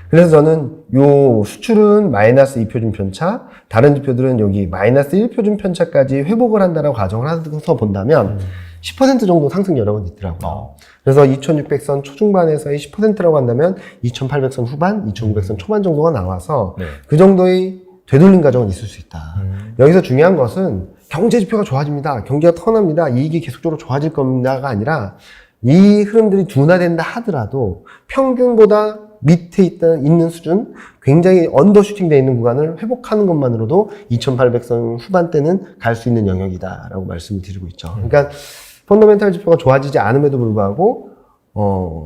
그래서 저는 요 수출은 마이너스 2 표준 편차, 다른 지표들은 여기 마이너스 1 표준 편차까지 회복을 한다라고 가정을 해서 본다면 10% 정도 상승 여력은 있더라고요. 그래서 2600선 초중반에서의 10%라고 한다면 2800선 후반, 2900선 초반 정도가 나와서 그 정도의 되돌림 과정은 있을 수 있다. 여기서 중요한 것은 경제 지표가 좋아집니다. 경기가 턴합니다. 이익이 계속적으로 좋아질 겁니다가 아니라 이 흐름들이 둔화된다 하더라도 평균보다 밑에 있는 수준, 굉장히 언더슈팅되어 있는 구간을 회복하는 것만으로도 2800선 후반대는 갈 수 있는 영역이다라고 말씀을 드리고 있죠. 그러니까 펀더멘탈 지표가 좋아지지 않음에도 불구하고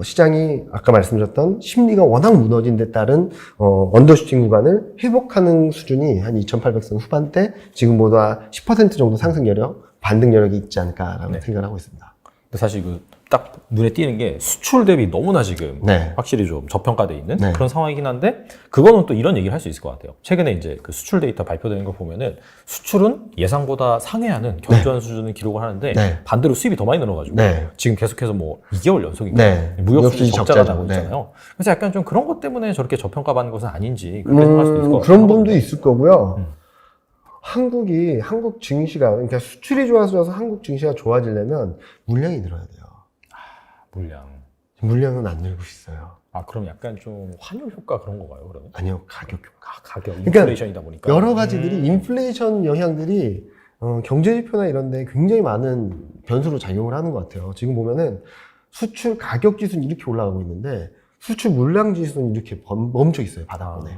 시장이 아까 말씀드렸던 심리가 워낙 무너진 데 따른 언더슈팅 구간을 회복하는 수준이 한 2,800선 후반대 지금보다 10% 정도 상승 여력, 반등 여력이 있지 않을까라고 네. 생각을 하고 있습니다. 근데 사실 딱 눈에 띄는 게 수출 대비 너무나 지금 네. 확실히 좀 저평가돼 있는 네. 그런 상황이긴 한데 그거는 또 이런 얘기를 할 수 있을 것 같아요. 최근에 이제 그 수출 데이터 발표되는 거 보면은 수출은 예상보다 상회하는 견조한 수준을 기록을 하는데 네. 반대로 수입이 더 많이 늘어가지고 네. 지금 계속해서 뭐 2개월 연속인가 네. 무역 수준이 적자가 적자죠. 나고 있잖아요. 그래서 약간 좀 그런 것 때문에 저렇게 저평가받는 것은 아닌지 그렇게 생각할 수도 있을 것 같아요. 그런 부분도 있을 거고요. 한국 증시가, 그러니까 수출이 좋아져서 한국 증시가 좋아지려면 물량이 늘어야 돼요. 물량은 안 늘고 있어요. 그럼 약간 좀 환율 효과 그런 거가요, 그러면? 아니요, 가격 효과. 가격, 그러니까 인플레이션이다 보니까. 여러 가지들이 인플레이션 영향들이 경제 지표나 이런 데 굉장히 많은 변수로 작용을 하는 것 같아요. 지금 보면은 수출 가격 지수는 이렇게 올라가고 있는데 수출 물량 지수는 이렇게 멈춰 있어요, 바닥권에.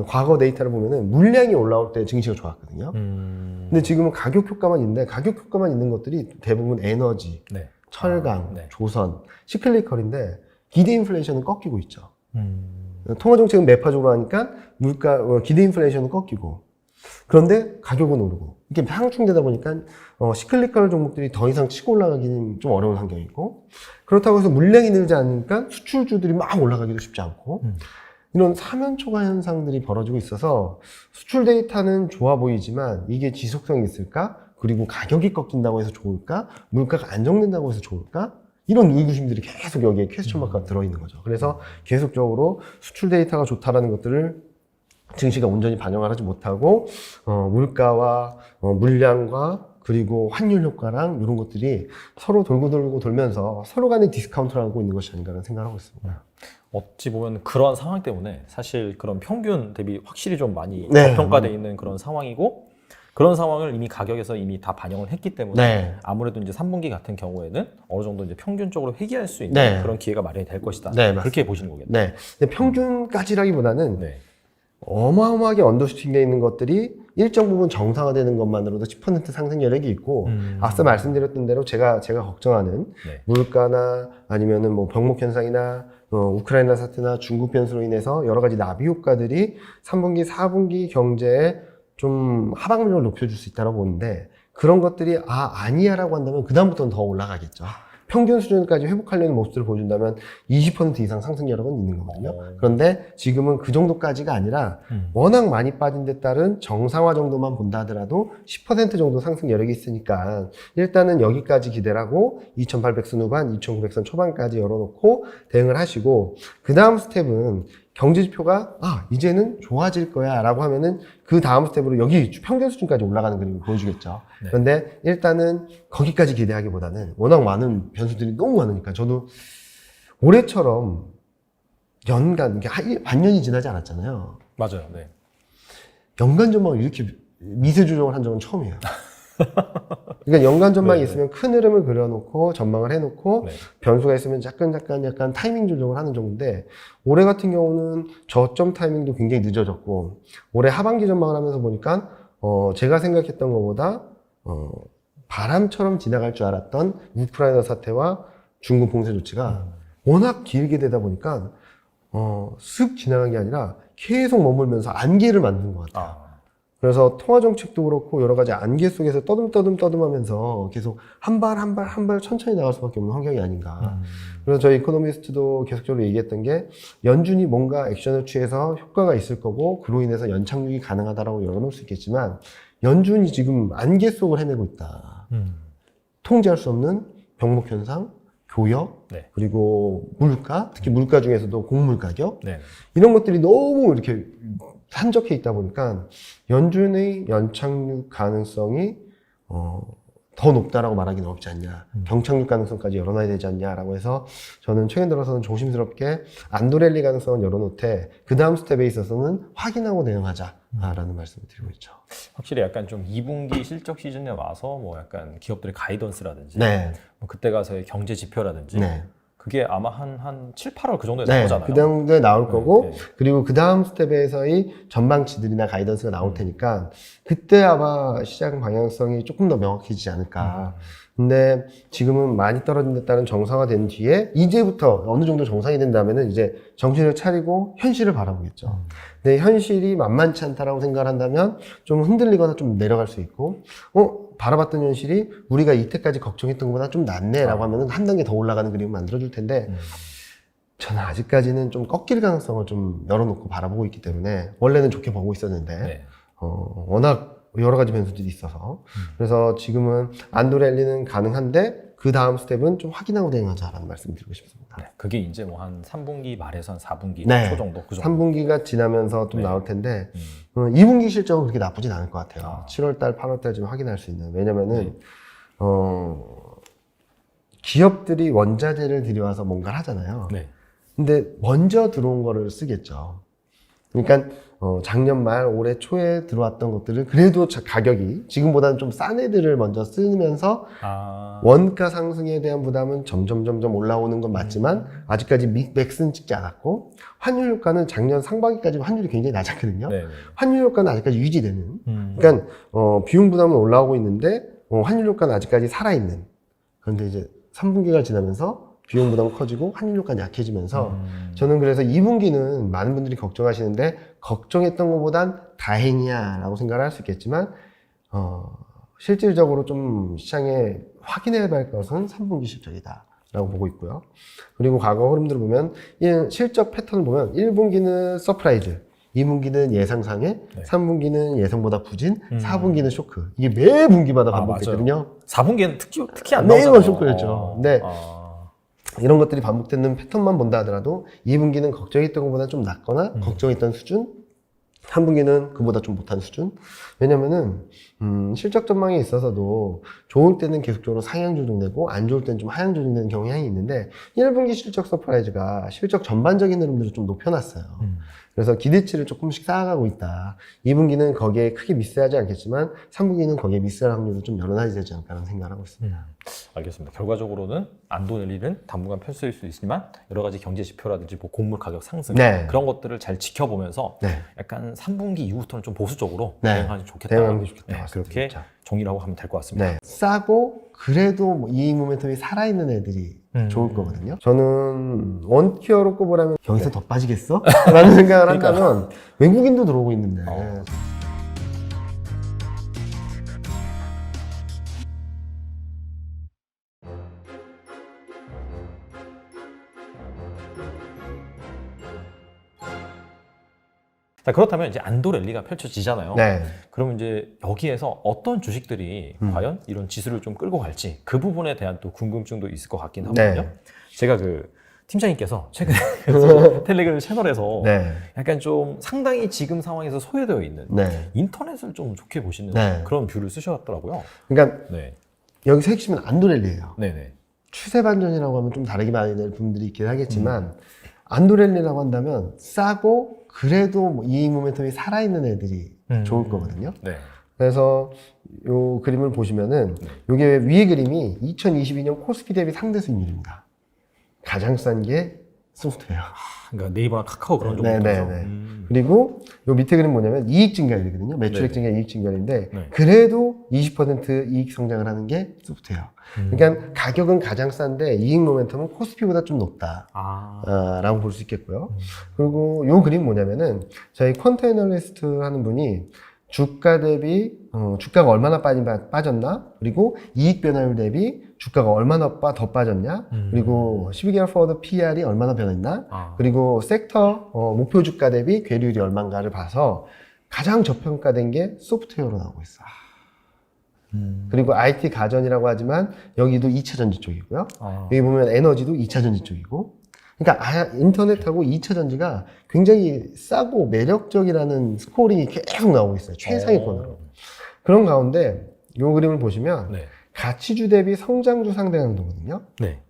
과거 데이터를 보면은 물량이 올라올 때 증시가 좋았거든요. 근데 지금은 가격 효과만 있는데 가격 효과만 있는 것들이 대부분 에너지, 네. 철강, 네. 조선, 시클리컬인데 기대 인플레이션은 꺾이고 있죠. 통화 정책은 매파적으로 하니까 기대 인플레이션은 꺾이고 그런데 가격은 오르고 이게 상충되다 보니까 시클리컬 종목들이 더 이상 치고 올라가기는 좀 어려운 환경이고 그렇다고 해서 물량이 늘지 않으니까 수출주들이 막 올라가기도 쉽지 않고 이런 사면초가 현상들이 벌어지고 있어서 수출 데이터는 좋아 보이지만 이게 지속성이 있을까? 그리고 가격이 꺾인다고 해서 좋을까? 물가가 안정된다고 해서 좋을까? 이런 의구심들이 계속 여기에 퀘스천 마크가 들어있는 거죠. 그래서 계속적으로 수출 데이터가 좋다라는 것들을 증시가 온전히 반영을 하지 못하고 물가와 물량과 그리고 환율 효과랑 이런 것들이 서로 돌고 돌면서 서로 간에 디스카운트를 하고 있는 것이 아닌가라는 생각을 하고 있습니다. 어찌 보면 그러한 상황 때문에 사실 그런 평균 대비 확실히 좀 많이 네. 저평가되어 있는 그런 상황이고 그런 상황을 이미 가격에서 이미 다 반영을 했기 때문에 네. 아무래도 이제 3분기 같은 경우에는 어느 정도 이제 평균적으로 회귀할 수 있는 네. 그런 기회가 마련이 될 것이다. 네, 그렇게 보시는 거겠네요. 네. 근데 평균까지라기보다는 네. 어마어마하게 언더슈팅되어 있는 것들이 일정 부분 정상화되는 것만으로도 10% 상승 여력이 있고 앞서 말씀드렸던 대로 제가 걱정하는 네. 물가나 아니면은 뭐 병목 현상이나 우크라이나 사태나 중국 변수로 인해서 여러 가지 나비 효과들이 3분기, 4분기 경제에 좀 하방률을 높여줄 수 있다고 보는데 그런 것들이 아니야라고 한다면 그다음부터는 더 올라가겠죠. 평균 수준까지 회복하려는 모습들을 보여준다면 20% 이상 상승 여력은 있는 거거든요. 그런데 지금은 그 정도까지가 아니라 워낙 많이 빠진 데 따른 정상화 정도만 본다 하더라도 10% 정도 상승 여력이 있으니까 일단은 여기까지 기대를 하고 2800선 후반, 2900선 초반까지 열어놓고 대응을 하시고 그 다음 스텝은 경제 지표가 이제는 좋아질 거야 라고 하면은 그 다음 스텝으로 여기 평균 수준까지 올라가는 그림을 보여주겠죠. 네. 그런데 일단은 거기까지 기대하기보다는 워낙 많은 변수들이 너무 많으니까 저도 올해처럼 연간 반년이 지나지 않았잖아요. 맞아요. 네. 연간 전망을 이렇게 미세 조정을 한 적은 처음이에요. 그러니까 연간 전망이 네, 있으면 큰 흐름을 그려놓고 전망을 해놓고 네. 변수가 있으면 약간 타이밍 조정을 하는 정도인데 올해 같은 경우는 저점 타이밍도 굉장히 늦어졌고 올해 하반기 전망을 하면서 보니까 제가 생각했던 것보다 바람처럼 지나갈 줄 알았던 우크라이나 사태와 중국 봉쇄 조치가 워낙 길게 되다 보니까 슥 지나간 게 아니라 계속 머물면서 안개를 만든 것 같아요. 그래서 통화 정책도 그렇고 여러 가지 안개 속에서 떠듬하면서 계속 한 발 천천히 나갈 수밖에 없는 환경이 아닌가. 그래서 저희 이코노미스트도 계속적으로 얘기했던 게 연준이 뭔가 액션을 취해서 효과가 있을 거고 그로 인해서 연착륙이 가능하다라고 열어놓을 수 있겠지만 연준이 지금 안개 속을 헤매고 있다. 통제할 수 없는 병목 현상, 교역, 네. 그리고 물가, 특히 물가 중에서도 곡물 가격 네. 이런 것들이 너무 이렇게 산적해 있다 보니까 연준의 연착륙 가능성이 더 높다라고 말하기는 어렵지 않냐. 경착륙 가능성까지 열어놔야 되지 않냐라고 해서 저는 최근 들어서는 조심스럽게 안도랠리 가능성은 열어놓되 그 다음 스텝에 있어서는 확인하고 대응하자라는 말씀을 드리고 있죠. 확실히 약간 좀 2분기 실적 시즌에 와서 뭐 약간 기업들의 가이던스라든지 네. 뭐 그때 가서의 경제 지표라든지 네. 그게 아마 한 7, 8월 그 정도에 네, 나오잖아요. 그 정도에 나올 거고, 네. 그리고 그 다음 스텝에서의 전망치들이나 가이던스가 나올 테니까, 그때 아마 시장 방향성이 조금 더 명확해지지 않을까. 근데 지금은 많이 떨어진다는 정상화된 뒤에, 이제부터 어느 정도 정상이 된다면은 이제 정신을 차리고 현실을 바라보겠죠. 근데 현실이 만만치 않다라고 생각을 한다면, 좀 흔들리거나 좀 내려갈 수 있고, 바라봤던 현실이 우리가 이때까지 걱정했던 것보다 좀 낫네라고 하면은 한 단계 더 올라가는 그림을 만들어줄 텐데, 저는 아직까지는 좀 꺾일 가능성을 좀 열어놓고 바라보고 있기 때문에, 원래는 좋게 보고 있었는데, 네. 워낙 여러 가지 변수들이 있어서, 그래서 지금은 안도랠리는 가능한데, 그 다음 스텝은 좀 확인하고 대응하자라는 말씀 드리고 싶습니다. 네. 그게 이제 뭐 한 3분기 말에서 한 4분기 네. 초 정도, 그 정도. 3분기가 지나면서 좀 네. 나올 텐데, 2분기 실적은 그렇게 나쁘진 않을 것 같아요. 7월달, 8월달 좀 확인할 수 있는. 왜냐면은, 기업들이 원자재를 들여와서 뭔가를 하잖아요. 네. 근데 먼저 들어온 거를 쓰겠죠. 그러니까 작년 말 올해 초에 들어왔던 것들을 그래도 가격이 지금보다는 좀 싼 애들을 먼저 쓰면서 원가 상승에 대한 부담은 점점 올라오는 건 맞지만 아직까지 맥스는 찍지 않았고, 환율 효과는 작년 상반기까지 환율이 굉장히 낮았거든요. 네. 환율 효과는 아직까지 유지되는. 그러니까 비용 부담은 올라오고 있는데 환율 효과는 아직까지 살아있는. 그런데 이제 3분기가 지나면서 비용 부담은 커지고 환율 효과는 약해지면서 저는 그래서 2분기는 많은 분들이 걱정하시는데, 걱정했던 것보단 다행이야 라고 생각을 할 수 있겠지만 실질적으로 좀 시장에 확인해야 할 것은 3분기 실적이다 라고 보고 있고요. 그리고 과거 흐름들을 보면 실적 패턴을 보면 1분기는 서프라이즈, 2분기는 예상상해, 네. 3분기는 예상보다 부진, 4분기는 쇼크. 이게 매 분기마다 반복됐거든요. 4분기에는 특히 안 매번 나오잖아요. 쇼크였죠. 네. 이런 것들이 반복되는 패턴만 본다 하더라도 2분기는 걱정했던 것보다 좀 낫거나 걱정했던 수준, 3분기는 그보다 좀 못한 수준. 왜냐면은 실적 전망에 있어서도 좋을 때는 계속적으로 상향 조정되고 안 좋을 때는 좀 하향 조정되는 경향이 있는데, 1분기 실적 서프라이즈가 실적 전반적인 흐름들을 좀 높여놨어요. 그래서 기대치를 조금씩 쌓아가고 있다. 2분기는 거기에 크게 미스하지 않겠지만 3분기는 거기에 미스할 확률도 좀 열어놔야 되지 않을까라는 생각을 하고 있습니다. 알겠습니다. 결과적으로는 안도랠리는 당분간 펼쳐질 수 있지만 여러 가지 경제 지표라든지 뭐 곡물 가격 상승, 네. 그런 것들을 잘 지켜보면서 네. 약간 3분기 이후부터는 좀 보수적으로 네. 대응하는 게 좋겠다. 대응하는 게 좋겠다. 네, 그렇게 정의를 하고 하면 될 것 같습니다. 네. 싸고 그래도 뭐 이익 모멘텀이 살아있는 애들이 좋을 거거든요. 저는 원티어로 꼽으라면 여기서 더 빠지겠어? 라는 생각을 한다면 외국인도 들어오고 있는데 자, 그렇다면 이제 안도랠리가 펼쳐지잖아요. 네. 그럼 이제 여기에서 어떤 주식들이 과연 이런 지수를 좀 끌고 갈지, 그 부분에 대한 또 궁금증도 있을 것 같긴 하거든요. 네. 제가 그 팀장님께서 최근에 텔레그램 채널에서 네. 약간 좀 상당히 지금 상황에서 소외되어 있는 네. 인터넷을 좀 좋게 보시는 네. 그런 뷰를 쓰셨더라고요. 그러니까 네. 여기서 핵심은 안도랠리예요. 네네. 추세 반전이라고 하면 좀 다르게 봐야 될 분들이 있긴 하겠지만 안도랠리라고 한다면 싸고 그래도 뭐 이익 모멘텀이 살아있는 애들이 좋을 거거든요. 네. 그래서 요 그림을 보시면은 요게 위에 그림이 2022년 코스피 대비 상대 수익률입니다. 가장 싼 게 소프트웨어. 그러니까 네이버나 카카오 그런 네, 정도죠. 네, 네. 그리고 요 밑에 그림 뭐냐면 이익 증가율이거든요. 매출액 네. 증가, 이익 증가율인데 네. 그래도 20% 이익 성장을 하는 게 소프트웨어. 그러니까 가격은 가장 싼데 이익 모멘텀은 코스피보다 좀 높다. 라고 볼 수 있겠고요. 그리고 요 그림 뭐냐면은 저희 퀀트 애널리스트 하는 분이 주가 대비 주가가 얼마나 빠졌나, 그리고 이익 변화율 대비 주가가 얼마나 더 빠졌냐, 그리고 12개월 포워드 PR이 얼마나 변했나, 그리고 섹터 목표 주가 대비 괴리율이 얼마인가를 봐서 가장 저평가된 게 소프트웨어로 나오고 있어. 그리고 IT 가전이라고 하지만 여기도 2차 전지 쪽이고요. 여기 보면 에너지도 2차 전지 쪽이고. 그러니까 인터넷하고 2차 전지가 굉장히 싸고 매력적이라는 스코어링이 계속 나오고 있어요. 최상위권으로. 그런 가운데 이 그림을 보시면 네. 가치주 대비 성장주 상대 강도거든요. 네.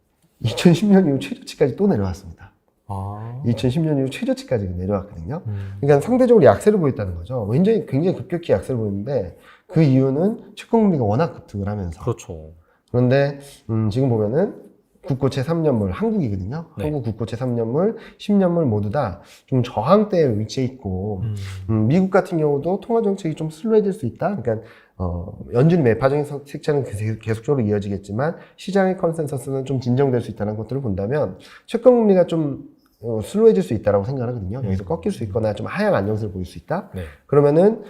2010년 이후 최저치까지 또 내려왔습니다. 2010년 이후 최저치까지 내려왔거든요. 그러니까 상대적으로 약세를 보였다는 거죠. 굉장히 급격히 약세를 보였는데 그 이유는 채권금리가 워낙 급등을 하면서. 그렇죠. 그런데 지금 보면은 국고채 3년물 한국이거든요. 네. 한국 국고채 3년물, 10년물 모두 다 좀 저항대에 위치해 있고 미국 같은 경우도 통화 정책이 좀 슬로해질 수 있다. 그러니까 연준이 매파적인 색채는 계속적으로 이어지겠지만 시장의 컨센서스는 좀 진정될 수 있다는 것들을 본다면 채권 금리가 좀 슬로해질 수 있다고 생각하거든요. 여기서 꺾일 수 있거나 좀 하향 안정세를 보일 수 있다. 네. 그러면은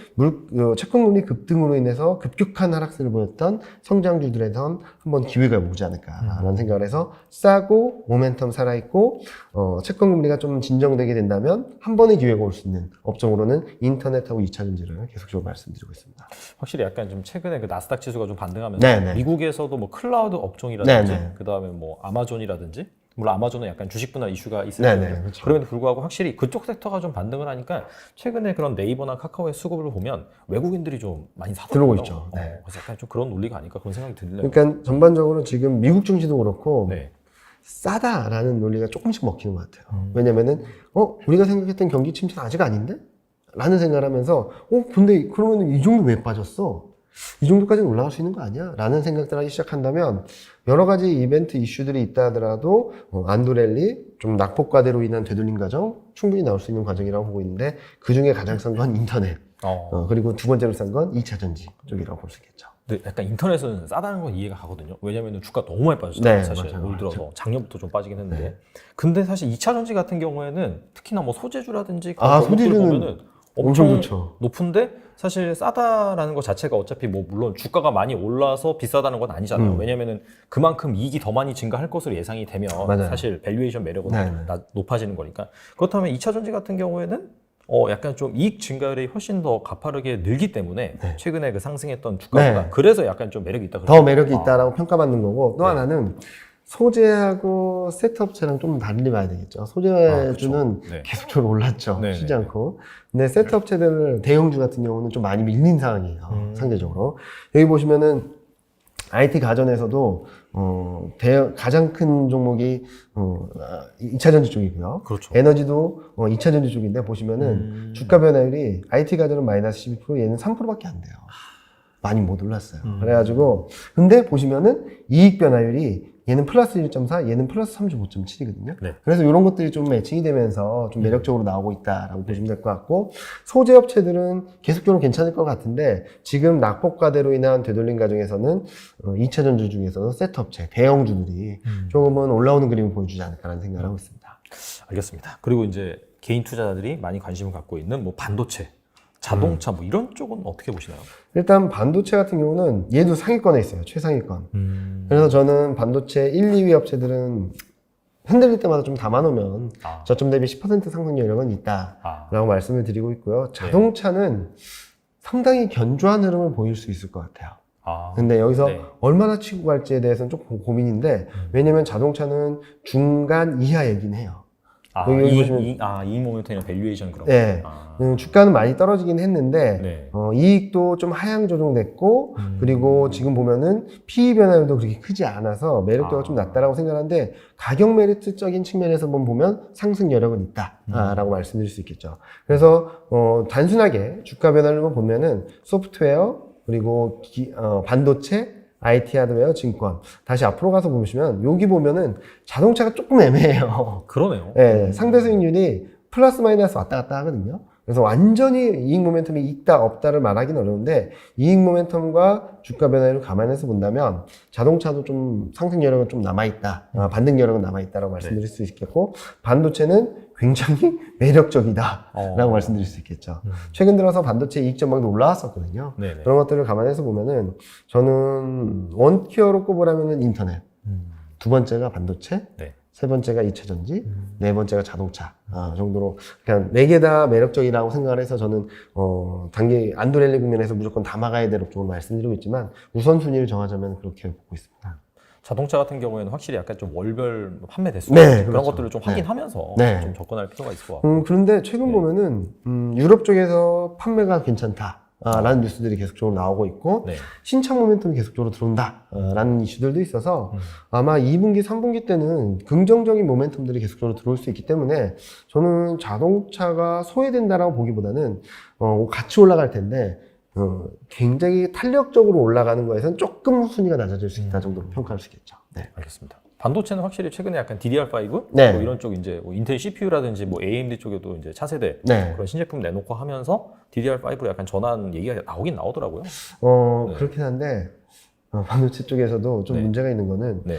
채권금리 급등으로 인해서 급격한 하락세를 보였던 성장주들에선 한번 기회가 오지 않을까라는 생각을 해서 싸고 모멘텀 살아있고 채권금리가 좀 진정되게 된다면 한 번의 기회가 올 수 있는 업종으로는 인터넷하고 2차전지를 계속적으로 말씀드리고 있습니다. 확실히 약간 좀 최근에 그 나스닥 지수가 좀 반등하면서 네네. 미국에서도 뭐 클라우드 업종이라든지 네네. 그다음에 뭐 아마존이라든지 물론 아마존은 약간 주식 분할 이슈가 네네, 있었는데 그렇죠. 그럼에도 불구하고 확실히 그쪽 섹터가 좀 반등을 하니까 최근에 그런 네이버나 카카오의 수급을 보면 외국인들이 좀 많이 사더라고요. 들어오고 있죠. 네. 그래서 약간 좀 그런 논리가 아닐까 그런 생각이 드네요. 그러니까 전반적으로 지금 미국 증시도 그렇고 네. 싸다라는 논리가 조금씩 먹히는 것 같아요. 왜냐면은 우리가 생각했던 경기 침체는 아직 아닌데? 라는 생각을 하면서 근데 그러면 이 정도 왜 빠졌어? 이 정도까지는 올라갈 수 있는 거 아니야? 라는 생각들을 하기 시작한다면 여러 가지 이벤트 이슈들이 있다 하더라도 안도랠리, 좀 낙폭과대로 인한 되돌림 과정 충분히 나올 수 있는 과정이라고 보고 있는데 그 중에 가장 싼 건 인터넷 그리고 두 번째로 싼 건 2차전지 쪽이라고 볼 수 있겠죠. 근데 약간 인터넷은 싸다는 건 이해가 가거든요. 왜냐면 주가 너무 많이 빠졌잖아요. 네, 사실 맞아요. 올 들어서 작년부터 좀 빠지긴 했는데 네. 근데 사실 2차 전지 같은 경우에는 특히나 뭐 소재주라든지 소재주는 보면은 엄청 엄청 좋죠. 높은데 사실 싸다라는 것 자체가 어차피 뭐 물론 주가가 많이 올라서 비싸다는 건 아니잖아요. 왜냐면은 그만큼 이익이 더 많이 증가할 것으로 예상이 되면 맞아요. 사실 밸류에이션 매력은 네. 높아지는 거니까. 그렇다면 2차 전지 같은 경우에는 약간 좀 이익 증가율이 훨씬 더 가파르게 늘기 때문에 최근에 그 상승했던 주가보다 네. 그래서 약간 좀 매력이 있다. 더 매력이 있다라고 평가받는 거고 또 네. 하나는 소재하고 세트업체랑 좀 달리 봐야 되겠죠. 소재주는 그렇죠. 네. 계속적으로 올랐죠. 네, 쉬지 네, 않고. 근데 세트업체들 대형주 같은 경우는 좀 많이 밀린 상황이에요. 상대적으로. 여기 보시면은 IT 가전에서도 가장 큰 종목이 2차전지 쪽이고요. 그렇죠. 에너지도 2차전지 쪽인데 보시면은 주가 변화율이 IT 가전은 마이너스 12%, 얘는 3%밖에 안 돼요. 많이 못 올랐어요. 그래가지고 근데 보시면은 이익 변화율이 얘는 플러스 1.4, 얘는 플러스 35.7이거든요. 네. 그래서 이런 것들이 좀 매칭이 되면서 좀 매력적으로 나오고 있다라고 보시면 될 것 같고 소재 업체들은 계속적으로 괜찮을 것 같은데 지금 낙폭과대로 인한 되돌림 과정에서는 2차 전지 중에서는 세트 업체, 대형주들이 조금은 올라오는 그림을 보여주지 않을까라는 생각을 하고 있습니다. 알겠습니다. 그리고 이제 개인 투자자들이 많이 관심을 갖고 있는 뭐 반도체, 자동차 뭐 이런 쪽은 어떻게 보시나요? 일단 반도체 같은 경우는 얘도 상위권에 있어요. 최상위권. 그래서 저는 반도체 1, 2위 업체들은 흔들릴 때마다 좀 담아놓으면 저점 대비 10% 상승 여력은 있다라고 말씀을 드리고 있고요. 자동차는 상당히 견조한 흐름을 보일 수 있을 것 같아요. 근데 여기서 얼마나 치고 갈지에 대해서는 조금 고민인데 왜냐면 자동차는 중간 이하 얘기는 해요. 이익 모멘텀이나 밸류에이션 그런 네. 주가는 많이 떨어지긴 했는데 네. 이익도 좀 하향 조정됐고 그리고 지금 보면은 PE 변화율도 그렇게 크지 않아서 매력도가 좀 낮다라고 생각하는데 가격 메리트적인 측면에서 보면 상승 여력은 있다라고 말씀드릴 수 있겠죠. 그래서 단순하게 주가 변화율만 보면은 소프트웨어 그리고 반도체 IT 하드웨어, 증권. 다시 앞으로 가서 보시면 여기 보면은 자동차가 조금 애매해요. 그러네요. 네, 상대 수익률이 플러스 마이너스 왔다 갔다 하거든요. 그래서 완전히 이익 모멘텀이 있다 없다를 말하기는 어려운데 이익 모멘텀과 주가 변화를 감안해서 본다면 자동차도 좀 상승 여력은 좀 남아있다. 반등 여력은 남아있다라고 말씀드릴 수 있겠고 반도체는 굉장히 매력적이다라고 말씀드릴 수 있겠죠. 최근 들어서 반도체 이익 전망도 올라왔었거든요. 네네. 그런 것들을 감안해서 보면은 저는 원티어로 꼽으라면은 인터넷, 두 번째가 반도체, 세 번째가 2차전지, 네 번째가 자동차 정도로 그냥 네 개 다 매력적이라고 생각을 해서 저는 단기 안도랠리 국면에서 무조건 담아가야 될 업종을 말씀드리고 있지만 우선순위를 정하자면 그렇게 보고 있습니다. 자동차 같은 경우에는 확실히 약간 좀 월별 판매 대수 네, 그런 그렇죠. 것들을 좀 확인하면서 좀 접근할 필요가 있을 것 같고 그런데 최근 보면은 유럽 쪽에서 판매가 괜찮다. 라는 뉴스들이 계속적으로 나오고 있고 신차 모멘텀이 계속적으로 들어온다 라는 이슈들도 있어서 아마 2분기, 3분기 때는 긍정적인 모멘텀들이 계속적으로 들어올 수 있기 때문에 저는 자동차가 소외된다라고 보기보다는 같이 올라갈 텐데 굉장히 탄력적으로 올라가는 거에서는 조금 순위가 낮아질 수 있다 정도로 평가할 수 있겠죠. 네. 알겠습니다. 반도체는 확실히 최근에 약간 DDR5 네. 뭐 이런 쪽 이제 뭐 인텔 CPU라든지 뭐 AMD 쪽에도 이제 차세대 네. 그런 신제품 내놓고 하면서 DDR5로 약간 전환 얘기가 나오긴 나오더라고요. 네. 그렇긴 한데 반도체 쪽에서도 좀 네. 문제가 있는 거는 네.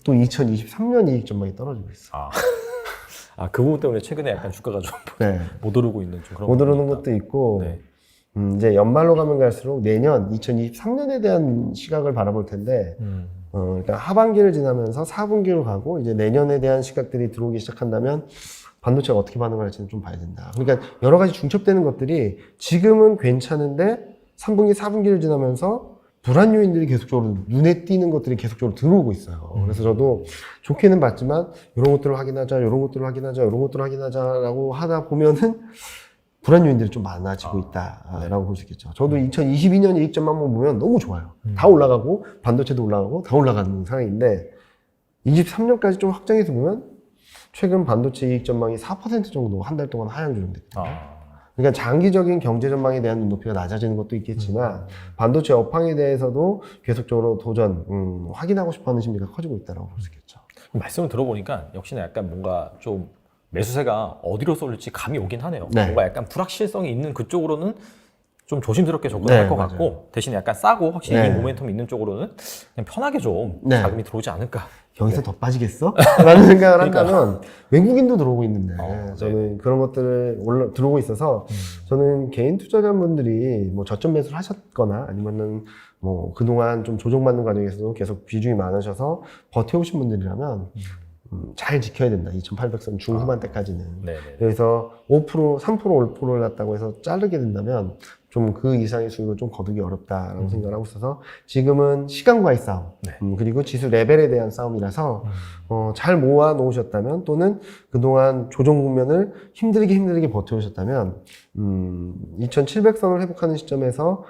또 2023년 이익 전망이 떨어지고 있어. 그 부분 때문에 최근에 약간 주가가 좀 못 네. 오르고 있는 좀 그런 못 오르는 부분이 있다. 것도 있고 네. 이제 연말로 가면 갈수록 내년 2023년에 대한 시각을 바라볼 텐데 그러니까 하반기를 지나면서 4분기로 가고 이제 내년에 대한 시각들이 들어오기 시작한다면 반도체가 어떻게 반응을 할지는 좀 봐야 된다. 그러니까 여러 가지 중첩되는 것들이 지금은 괜찮은데 3분기, 4분기를 지나면서 불안 요인들이 계속적으로 눈에 띄는 것들이 계속적으로 들어오고 있어요. 그래서 저도 좋게는 봤지만 이런 것들을 확인하자, 이런 것들을 확인하자, 이런 것들을 확인하자라고 하다 보면은 불안 요인들이 좀 많아지고 있다라고 볼 수 있겠죠. 저도 2022년 이익 전망만 보면 너무 좋아요. 다 올라가고 반도체도 올라가고 다 올라가는 상황인데 23년까지 좀 확장해서 보면 최근 반도체 이익 전망이 4% 정도 한 달 동안 하향 조정됐거든요. 그러니까 장기적인 경제 전망에 대한 눈높이가 낮아지는 것도 있겠지만 반도체 업황에 대해서도 계속적으로 도전, 확인하고 싶어하는 심리가 커지고 있다고 볼 수 있겠죠. 말씀을 들어보니까 역시나 약간 뭔가 좀 매수세가 어디로 쏠릴지 감이 오긴 하네요. 네. 뭔가 약간 불확실성이 있는 그쪽으로는 좀 조심스럽게 접근할 것 맞아요. 같고 대신에 약간 싸고 확실히 네. 이 모멘텀이 있는 쪽으로는 그냥 편하게 좀 네. 자금이 들어오지 않을까. 여기서 더 빠지겠어? 라는 생각을 그러니까. 한다면 외국인도 들어오고 있는데 저는 네. 그런 것들을 들어오고 있어서 저는 개인 투자자분들이 뭐 저점 매수를 하셨거나 아니면은 뭐 그동안 좀 조정받는 과정에서도 계속 비중이 많으셔서 버텨오신 분들이라면 잘 지켜야 된다. 2,800선 중후반대까지는. 네네. 그래서 5%, 3%, 5%를 났다고 해서 자르게 된다면 좀 그 이상의 수익을 좀 거두기 어렵다라고 생각을 하고 있어서 지금은 시간과의 싸움, 네. 그리고 지수 레벨에 대한 싸움이라서 잘 모아 놓으셨다면 또는 그동안 조정 국면을 힘들게 버텨오셨다면 2,700선을 회복하는 시점에서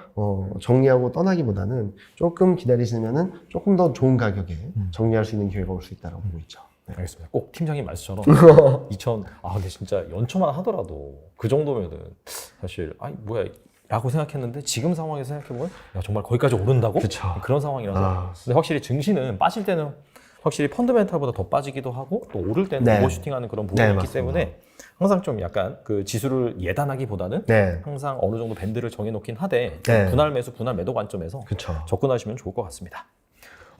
정리하고 떠나기보다는 조금 기다리시면은 조금 더 좋은 가격에 정리할 수 있는 기회가 올 수 있다고 보고 있죠. 네. 알겠습니다. 꼭 팀장님 말씀처럼 근데 진짜 연초만 하더라도 그 정도면은 사실 뭐야 라고 생각했는데 지금 상황에서 생각해보면 야, 정말 거기까지 오른다고? 그쵸. 그런 상황이라서 근데 확실히 증시는 빠질 때는 확실히 펀드멘탈보다 더 빠지기도 하고 또 오를 때는 네. 오버슈팅하는 그런 부분이 네, 있기 맞습니다. 때문에 항상 좀 약간 그 지수를 예단하기보다는 네. 항상 어느 정도 밴드를 정해놓긴 하되 좀 네. 분할 매수, 분할 매도 관점에서 그쵸. 접근하시면 좋을 것 같습니다.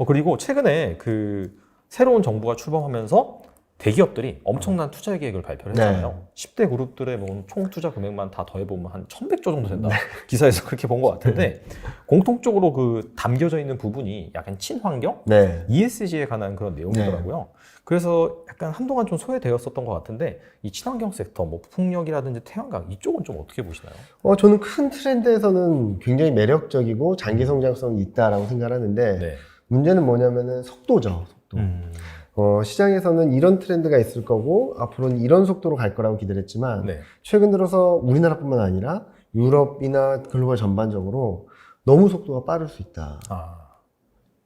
그리고 최근에 그 새로운 정부가 출범하면서 대기업들이 엄청난 투자 계획을 발표를 했잖아요. 10대 그룹들의 뭐 총 투자 금액만 다 더해보면 한 1,100조 정도 된다. 기사에서 그렇게 본 것 같은데 공통적으로 그 담겨져 있는 부분이 약간 친환경, 네. ESG에 관한 그런 내용이더라고요. 그래서 약간 한동안 좀 소외되었었던 것 같은데 이 친환경 섹터, 뭐 풍력이라든지 태양광 이쪽은 좀 어떻게 보시나요? 저는 큰 트렌드에서는 굉장히 매력적이고 장기 성장성이 있다라고 생각을 하는데 네. 문제는 뭐냐면은 속도죠. 속도. 시장에서는 이런 트렌드가 있을 거고 앞으로는 이런 속도로 갈 거라고 기대했지만 네. 최근 들어서 우리나라뿐만 아니라 유럽이나 글로벌 전반적으로 너무 속도가 빠를 수 있다.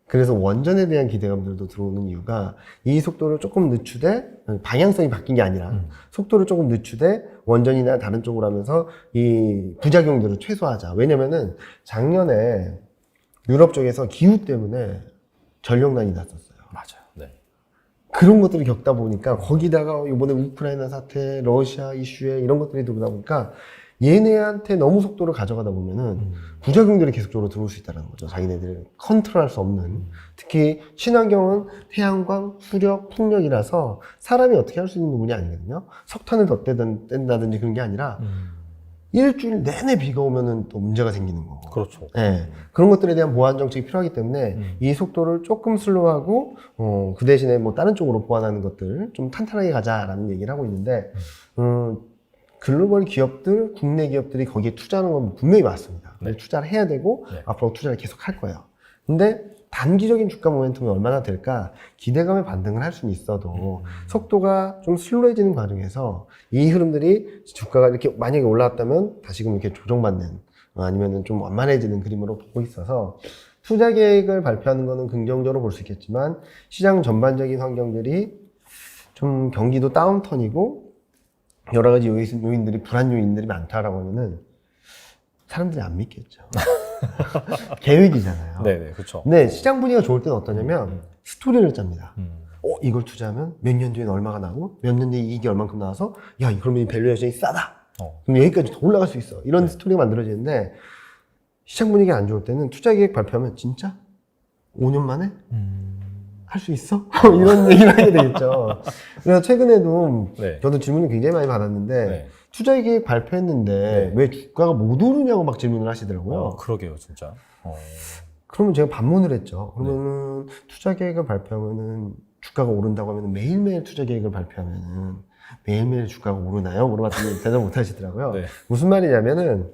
그래서 원전에 대한 기대감들도 들어오는 이유가 이 속도를 조금 늦추되 방향성이 바뀐 게 아니라 속도를 조금 늦추되 원전이나 다른 쪽으로 하면서 이 부작용들을 최소화하자. 왜냐면은 작년에 유럽 쪽에서 기후 때문에 전력난이 났었어요. 맞아요. 네. 그런 것들을 겪다 보니까 거기다가 이번에 우크라이나 사태, 러시아 이슈에 이런 것들이 들어오다 보니까 얘네한테 너무 속도를 가져가다 보면은 부작용들이 계속적으로 들어올 수 있다는 거죠. 자기네들이 컨트롤할 수 없는. 특히 친환경은 태양광, 수력, 풍력이라서 사람이 어떻게 할 수 있는 부분이 아니거든요. 석탄을 덧댄다든지 그런 게 아니라 일주일 내내 비가 오면은 또 문제가 생기는 거고. 그렇죠. 네. 그런 것들에 대한 보완 정책이 필요하기 때문에 이 속도를 조금 슬로우하고 그 대신에 뭐 다른 쪽으로 보완하는 것들 좀 탄탄하게 가자라는 얘기를 하고 있는데 글로벌 기업들, 국내 기업들이 거기에 투자하는 건 분명히 맞습니다. 네. 투자를 해야 되고 네. 앞으로 투자를 계속 할 거예요. 근데 단기적인 주가 모멘텀이 얼마나 될까 기대감에 반등을 할 수는 있어도 속도가 좀 슬로해지는 과정에서 이 흐름들이 주가가 이렇게 만약에 올라왔다면 다시금 이렇게 조정받는 아니면은 좀 완만해지는 그림으로 보고 있어서 투자 계획을 발표하는 거는 긍정적으로 볼 수 있겠지만 시장 전반적인 환경들이 좀 경기도 다운턴이고 여러 가지 요인들이 불안 요인들이 많다라고 하면은 사람들이 안 믿겠죠. 계획이잖아요. 네네, 그렇죠. 근데 시장 분위기가 좋을 때는 어떠냐면 스토리를 짭니다. 이걸 투자하면 몇 년 뒤엔 얼마가 나고 몇 년 뒤에 이익이 얼만큼 나와서 야, 그러면 이 밸류에이션이 싸다. 그럼 여기까지 더 올라갈 수 있어. 이런 스토리가 만들어지는데 시장 분위기가 안 좋을 때는 투자 계획 발표하면 진짜 5년 만에 할 수 있어? 이런 얘기를 하게 되겠죠. 그래서 최근에도 네. 저도 질문을 굉장히 많이 받았는데 네. 투자 계획 발표했는데 네. 왜 주가가 못 오르냐고 막 질문을 하시더라고요. 그러게요, 진짜. 그러면 제가 반문을 했죠. 그러면은 투자 계획을 발표하면은 주가가 오른다고 하면 매일매일 투자 계획을 발표하면은 매일매일 주가가 오르나요? 물어봤더니 대답 못 하시더라고요. 네. 무슨 말이냐면은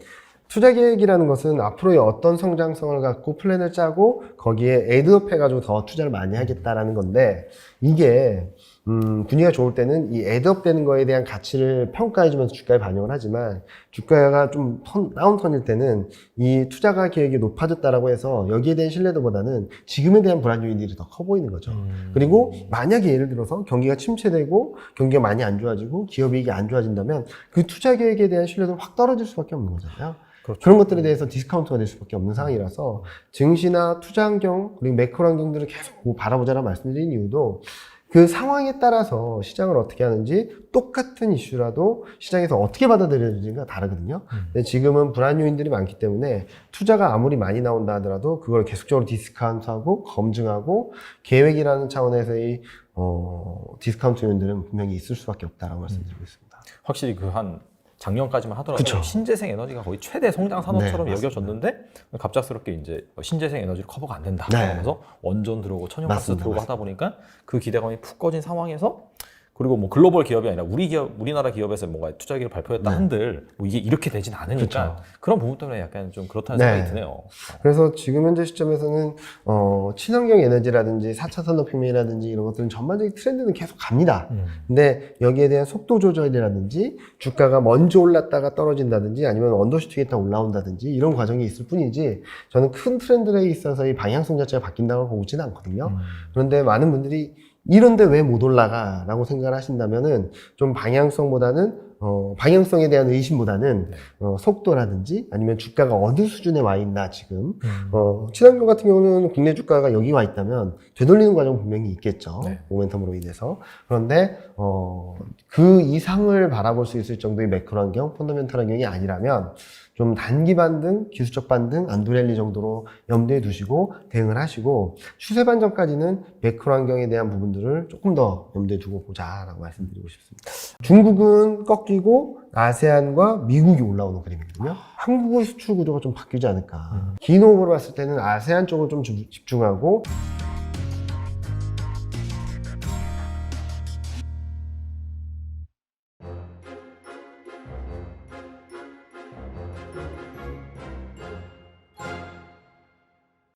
투자 계획이라는 것은 앞으로의 어떤 성장성을 갖고 플랜을 짜고 거기에 애드업 해가지고 더 투자를 많이 하겠다라는 건데 이게 분위기가 좋을 때는 이 애드업 되는 거에 대한 가치를 평가해주면서 주가에 반영을 하지만 주가가 좀 다운턴일 때는 이 투자가 계획이 높아졌다라고 해서 여기에 대한 신뢰도보다는 지금에 대한 불안 요인들이 더 커 보이는 거죠. 그리고 만약에 예를 들어서 경기가 침체되고 경기가 많이 안 좋아지고 기업 이익이 안 좋아진다면 그 투자 계획에 대한 신뢰도가 확 떨어질 수밖에 없는 거잖아요. 그렇죠. 그런 것들에 대해서 디스카운트가 될 수밖에 없는 상황이라서 증시나 투자 환경 그리고 매크로 환경들을 계속 바라보자라고 말씀드린 이유도 그 상황에 따라서 시장을 어떻게 하는지 똑같은 이슈라도 시장에서 어떻게 받아들여지는지가 다르거든요. 근데 지금은 불안 요인들이 많기 때문에 투자가 아무리 많이 나온다 하더라도 그걸 계속적으로 디스카운트하고 검증하고 계획이라는 차원에서의 디스카운트 요인들은 분명히 있을 수밖에 없다라고 말씀드리고 있습니다. 확실히 작년까지만 하더라도 그쵸. 신재생 에너지가 거의 최대 성장 산업처럼 네, 여겨졌는데 갑작스럽게 이제 신재생 에너지를 커버가 안 된다 네. 하면서 원전 들어오고 천연가스 맞습니다. 들어오고 하다 보니까 그 기대감이 푹 꺼진 상황에서 그리고 뭐 글로벌 기업이 아니라 우리나라 기업에서 뭔가 투자 계획을 발표했다 네. 한들 뭐 이게 이렇게 되진 않으니까 그런 부분 때문에 약간 좀 그렇다는 네. 생각이 드네요. 그래서 지금 현재 시점에서는 친환경 에너지라든지 4차 산업혁명이라든지 이런 것들은 전반적인 트렌드는 계속 갑니다. 근데 여기에 대한 속도 조절이라든지 주가가 먼저 올랐다가 떨어진다든지 아니면 언더슈팅이 딱 올라온다든지 이런 과정이 있을 뿐이지 저는 큰 트렌드에 있어서 이 방향성 자체가 바뀐다고 보지는 않거든요. 그런데 많은 분들이 이런데 왜 못 올라가? 라고 생각을 하신다면은 좀 방향성보다는 방향성에 대한 의심보다는 속도라든지 아니면 주가가 어느 수준에 와 있나 지금 친환경 같은 경우는 국내 주가가 여기 와 있다면 되돌리는 과정 분명히 있겠죠. 네. 모멘텀으로 인해서. 그런데 그 이상을 바라볼 수 있을 정도의 매크로 환경, 펀더멘털 환경이 아니라면 좀 단기 반등, 기술적 반등, 안도랠리 정도로 염두에 두시고 대응을 하시고 추세 반전까지는 매크로 환경에 대한 부분들을 조금 더 염두에 두고 보자라고 말씀드리고 싶습니다. 중국은 꺾이고 아세안과 미국이 올라오는 그림이거든요. 한국의 수출 구조가 좀 바뀌지 않을까. 긴 호흡으로 봤을 때는 아세안 쪽을 좀 집중하고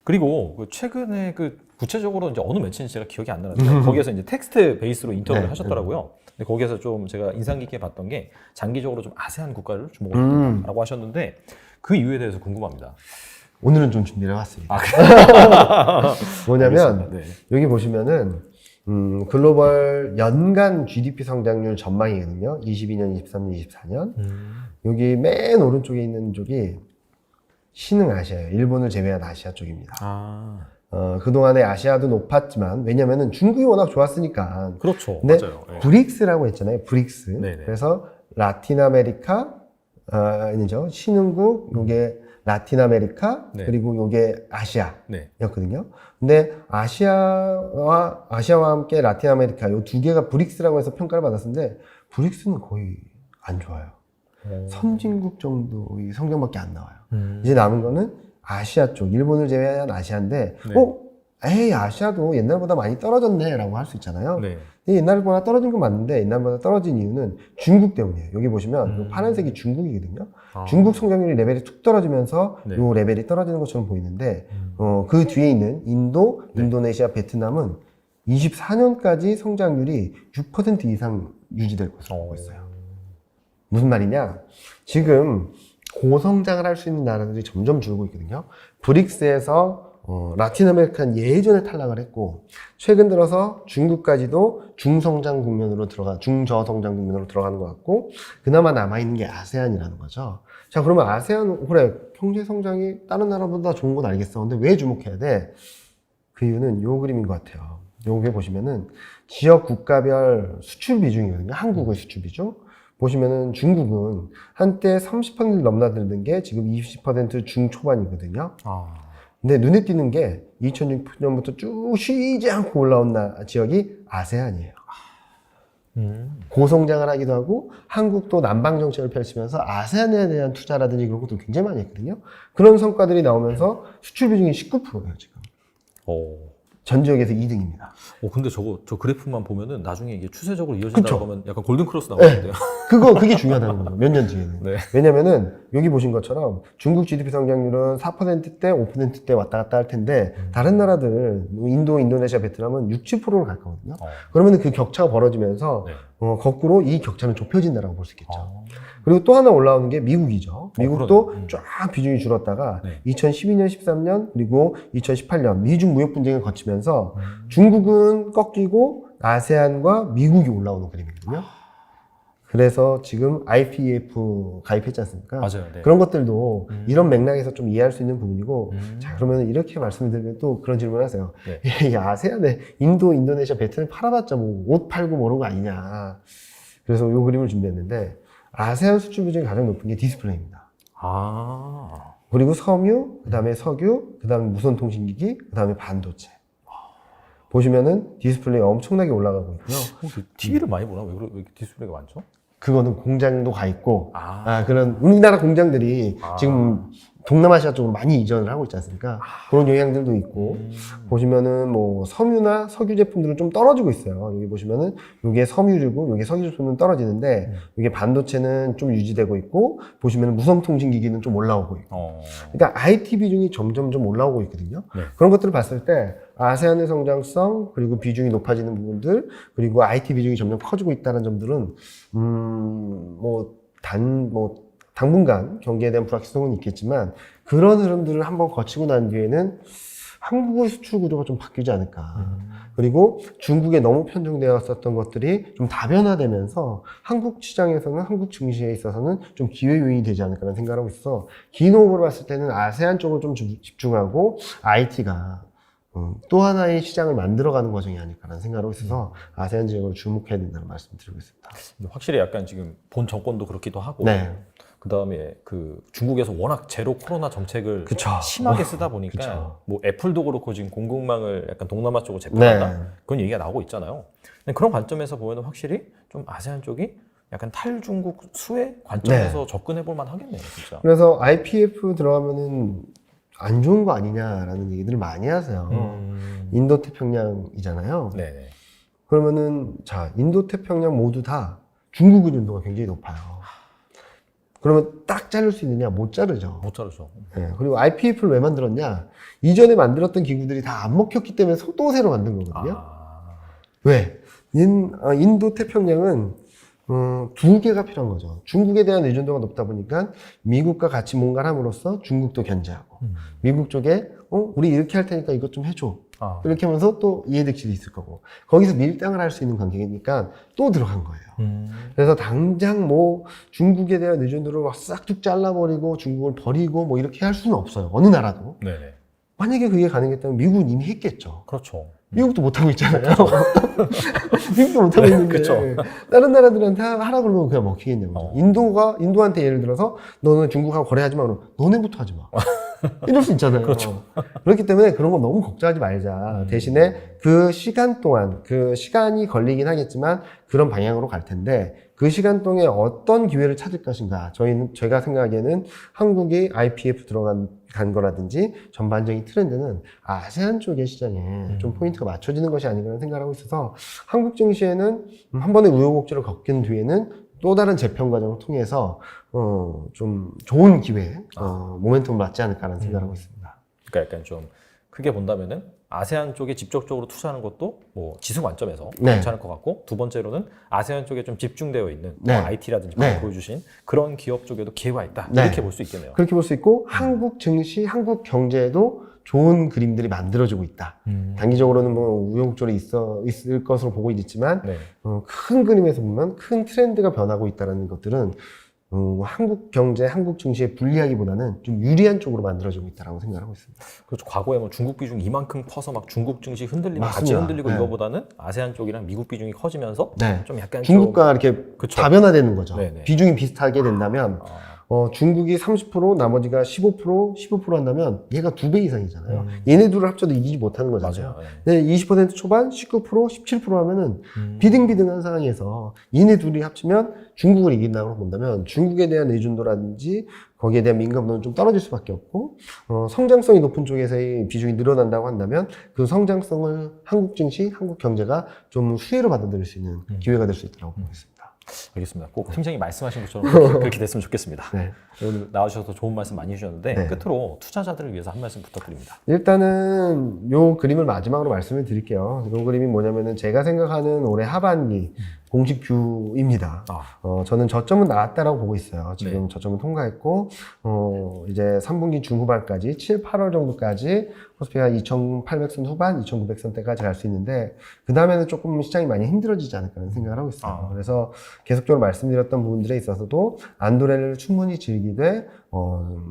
그리고 최근에 구체적으로 이제 어느 매체인지 제가 기억이 안 나는데 거기에서 이제 텍스트 베이스로 인터뷰를 네, 하셨더라고요. 근데 거기에서 좀 제가 인상 깊게 봤던 게 장기적으로 좀 아세안 국가를 주목을 했다라고 하셨는데 그 이유에 대해서 궁금합니다. 오늘은 좀 준비를 해왔습니다. 뭐냐면 알겠습니다. 네. 여기 보시면은 글로벌 연간 GDP 성장률 전망이거든요. 22년, 23년, 24년. 여기 맨 오른쪽에 있는 쪽이 신흥 아시아예요. 일본을 제외한 아시아 쪽입니다. 그동안에 아시아도 높았지만 왜냐면은 중국이 워낙 좋았으니까. 그렇죠. 근데 맞아요. 네. 브릭스라고 했잖아요. 브릭스. 네네. 그래서 라틴 아메리카 아니죠. 신흥국 요게 라틴 아메리카 네. 그리고 요게 아시아였거든요. 네. 근데 아시아와 함께 라틴 아메리카 요 두 개가 브릭스라고 해서 평가를 받았는데 브릭스는 거의 안 좋아요. 선진국 정도의 성장밖에 안 나와요. 이제 남은 거는 아시아 쪽, 일본을 제외한 아시아인데, 네. 아시아도 옛날보다 많이 떨어졌네 라고 할 수 있잖아요. 네. 근데 옛날보다 떨어진 건 맞는데, 옛날보다 떨어진 이유는 중국 때문이에요. 여기 보시면 요 파란색이 중국이거든요. 중국 성장률이 레벨이 툭 떨어지면서 네. 요 레벨이 떨어지는 것처럼 보이는데, 그 뒤에 있는 인도, 인도네시아, 베트남은 24년까지 성장률이 6% 이상 유지될 것으로 보고 있어요. 무슨 말이냐? 지금 고성장을 할 수 있는 나라들이 점점 줄고 있거든요. 브릭스에서 라틴 아메리카는 예전에 탈락을 했고 최근 들어서 중국까지도 중성장 국면으로 중저성장 국면으로 들어가는 것 같고 그나마 남아있는 게 아세안이라는 거죠. 자, 그러면 아세안 그래 경제 성장이 다른 나라보다 좋은 건 알겠어. 근데 왜 주목해야 돼? 그 이유는 요 그림인 것 같아요. 여기 보시면은 지역 국가별 수출 비중이거든요. 한국의 수출 비중. 보시면은 중국은 한때 30% 넘나드는 게 지금 20% 중초반이거든요. 근데 눈에 띄는 게 2006년부터 쭉 쉬지 않고 올라온 지역이 아세안이에요. 고성장을 하기도 하고 한국도 남방 정책을 펼치면서 아세안에 대한 투자라든지 그런 것도 굉장히 많이 했거든요. 그런 성과들이 나오면서 수출 비중이 19%예요, 지금. 전 지역에서 2등입니다. 근데 저 그래프만 보면은 나중에 이게 추세적으로 이어진다고 그쵸? 하면 약간 골든크로스 나오는데요. 그게 중요하다는 거예요. 몇 년 뒤에는. 네. 왜냐면은, 여기 보신 것처럼 중국 GDP 성장률은 4%대, 5%대 왔다 갔다 할 텐데, 다른 나라들, 인도, 인도네시아, 베트남은 60, 70%로 갈 거거든요. 그러면은 그 격차가 벌어지면서, 네. 거꾸로 이 격차는 좁혀진다라고 볼 수 있겠죠. 그리고 또 하나 올라오는 게 미국이죠. 미국도 쫙 비중이 줄었다가 네. 2012년, 13년, 그리고 2018년 미중 무역 분쟁을 거치면서 중국은 꺾이고 아세안과 미국이 올라오는 그림이거든요. 그래서 지금 IPEF 가입했지 않습니까? 맞아요. 네. 그런 것들도 이런 맥락에서 좀 이해할 수 있는 부분이고, 자, 그러면 이렇게 말씀드리면 또 그런 질문 하세요. 네. 이 아세안에 인도, 인도네시아, 베트남 팔아봤자 뭐 옷 팔고 모르는 거 아니냐. 그래서 이 그림을 준비했는데, 아세안 수출 비중이 가장 높은 게 디스플레이입니다. 그리고 섬유, 그 다음에 석유, 그 다음에 무선통신기기, 그 다음에 반도체. 보시면은 디스플레이 엄청나게 올라가고 있고요. TV를 많이 보나? 왜 이렇게 디스플레이가 많죠? 그거는 공장도 가 있고, 그런 우리나라 공장들이 지금 동남아시아 쪽으로 많이 이전을 하고 있지 않습니까? 그런 영향들도 있고, 보시면은 뭐 섬유나 석유 제품들은 좀 떨어지고 있어요. 여기 보시면은 이게 섬유류고, 이게 석유 제품은 떨어지는데, 이게 반도체는 좀 유지되고 있고, 보시면은 무선통신기기는 좀 올라오고 있고. 그러니까 IT 비중이 점점 좀 올라오고 있거든요. 네. 그런 것들을 봤을 때, 아세안의 성장성, 그리고 비중이 높아지는 부분들, 그리고 IT 비중이 점점 커지고 있다는 점들은, 당분간 경기에 대한 불확실성은 있겠지만, 그런 흐름들을 한번 거치고 난 뒤에는 한국의 수출 구조가 좀 바뀌지 않을까. 그리고 중국에 너무 편중되었었던 것들이 좀 다변화되면서 한국 시장에서는, 한국 증시에 있어서는 좀 기회 요인이 되지 않을까라는 생각을 하고 있어. 긴 호흡으로 봤을 때는 아세안 쪽으로 좀 집중하고, IT가 또 하나의 시장을 만들어가는 과정이 아닐까라는 생각을 하고 있어서 아세안 지역을 주목해야 된다는 말씀을 드리고 있습니다. 확실히 약간 지금 본 정권도 그렇기도 하고, 네. 그 다음에 그 중국에서 워낙 제로 코로나 정책을 그쵸. 심하게 쓰다 보니까 그쵸. 뭐 애플도 그렇고 지금 공급망을 약간 동남아 쪽으로 재편한다 네. 그런 얘기가 나오고 있잖아요. 근데 그런 관점에서 보면 확실히 좀 아세안 쪽이 약간 탈중국 수혜 관점에서 접근해 볼 만하겠네요, 진짜. 그래서 IPF 들어가면은 안 좋은 거 아니냐라는 얘기들을 많이 하세요. 인도 태평양이잖아요. 네네. 그러면은 자, 인도 태평양 모두 다 중국 의존도가 굉장히 높아요. 그러면 딱 자를 수 있느냐? 못 자르죠. 못 자르죠. 네. 그리고 IPF를 왜 만들었냐? 이전에 만들었던 기구들이 다 안 먹혔기 때문에 또 새로 만든 거거든요. 왜? 인도 태평양은 두 개가 필요한 거죠. 중국에 대한 의존도가 높다 보니까 미국과 같이 뭔가를 함으로써 중국도 견제하고 미국 쪽에 우리 이렇게 할 테니까 이것 좀 해줘. 이렇게 하면서 또 이해득실이 있을 거고 거기서 밀당을 할 수 있는 관계니까 또 들어간 거예요. 그래서 당장 뭐 중국에 대한 의존도를 싹둑 잘라버리고 중국을 버리고 뭐 이렇게 할 수는 없어요. 어느 나라도. 네네. 만약에 그게 가능했다면 미국은 이미 했겠죠. 그렇죠. 미국도 못하고 있잖아요. 미국도 못하고 있는데 그쵸. 다른 나라들한테 하라 그러면 그냥 먹히겠냐고. 인도한테 예를 들어서 너는 중국하고 거래하지 마 그러면 너네부터 하지 마. 이럴 수 있잖아요. 그렇죠. 그렇기 때문에 그런 거 너무 걱정하지 말자. 대신에 그 시간 동안 그 시간이 걸리긴 하겠지만 그런 방향으로 갈 텐데 그 시간 동안에 어떤 기회를 찾을 것인가. 제가 생각하기에는 한국이 IPF 들어간 거라든지 전반적인 트렌드는 아세안 쪽의 시장에 좀 포인트가 맞춰지는 것이 아닌가 생각을 하고 있어서 한국 증시에는 한 번의 우여곡절을 겪은 뒤에는 또 다른 재편 과정을 통해서 좀 좋은 기회, 모멘텀을 맞지 않을까라는 생각을 하고 있습니다. 그러니까 약간 좀 크게 본다면은 아세안 쪽에 직접적으로 투자하는 것도 뭐 지수 관점에서 네. 괜찮을 것 같고 두 번째로는 아세안 쪽에 좀 집중되어 있는 네. 뭐 IT라든지 네. 보여주신 그런 기업 쪽에도 기회가 있다 네. 이렇게 볼 수 있겠네요. 그렇게 볼 수 있고 한국 증시, 한국 경제도 좋은 그림들이 만들어지고 있다. 단기적으로는 뭐 우여곡절이 있을 것으로 보고 있지만 네. 큰 그림에서 보면 큰 트렌드가 변하고 있다는 것들은 한국 경제, 한국 증시에 불리하기보다는 좀 유리한 쪽으로 만들어지고 있다고 생각하고 있습니다. 그렇죠. 과거에 뭐 중국 비중이 이만큼 커서 막 중국 증시 흔들리면 같이 맞습니다. 흔들리고 네. 이거보다는 아세안 쪽이랑 미국 비중이 커지면서 네. 좀 약간 중국과 이렇게 그쵸. 다변화되는 거죠. 네네. 비중이 비슷하게 된다면 중국이 30%, 나머지가 15% 한다면 얘가 2배 이상이잖아요. 얘네 둘을 합쳐도 이기지 못하는 거잖아요. 맞아요. 네. 네, 20% 초반, 19%, 17% 하면은 비등비등한 상황에서 얘네 둘이 합치면 중국을 이긴다고 본다면 중국에 대한 의존도라든지 거기에 대한 민감도는 좀 떨어질 수밖에 없고 성장성이 높은 쪽에서의 비중이 늘어난다고 한다면 그 성장성을 한국 증시, 한국 경제가 좀 수혜로 받아들일 수 있는 기회가 될 수 있다고 보고 있습니다. 알겠습니다. 꼭 팀장이 말씀하신 것처럼 그렇게 됐으면 좋겠습니다. 네. 오늘 나와주셔서 좋은 말씀 많이 해주셨는데 네. 끝으로 투자자들을 위해서 한 말씀 부탁드립니다. 일단은 요 그림을 마지막으로 말씀을 드릴게요. 요 그림이 뭐냐면은 제가 생각하는 올해 하반기 공식 뷰입니다. 저는 저점은 나왔다라고 보고 있어요. 지금 네. 저점은 통과했고, 이제 3분기 중후반까지 7, 8월 정도까지 코스피가 2,800선 후반, 2,900선대까지 갈 수 있는데, 그 다음에는 조금 시장이 많이 힘들어지지 않을까라는 생각을 하고 있어요. 그래서 계속적으로 말씀드렸던 부분들에 있어서도 안도레를 충분히 즐기되,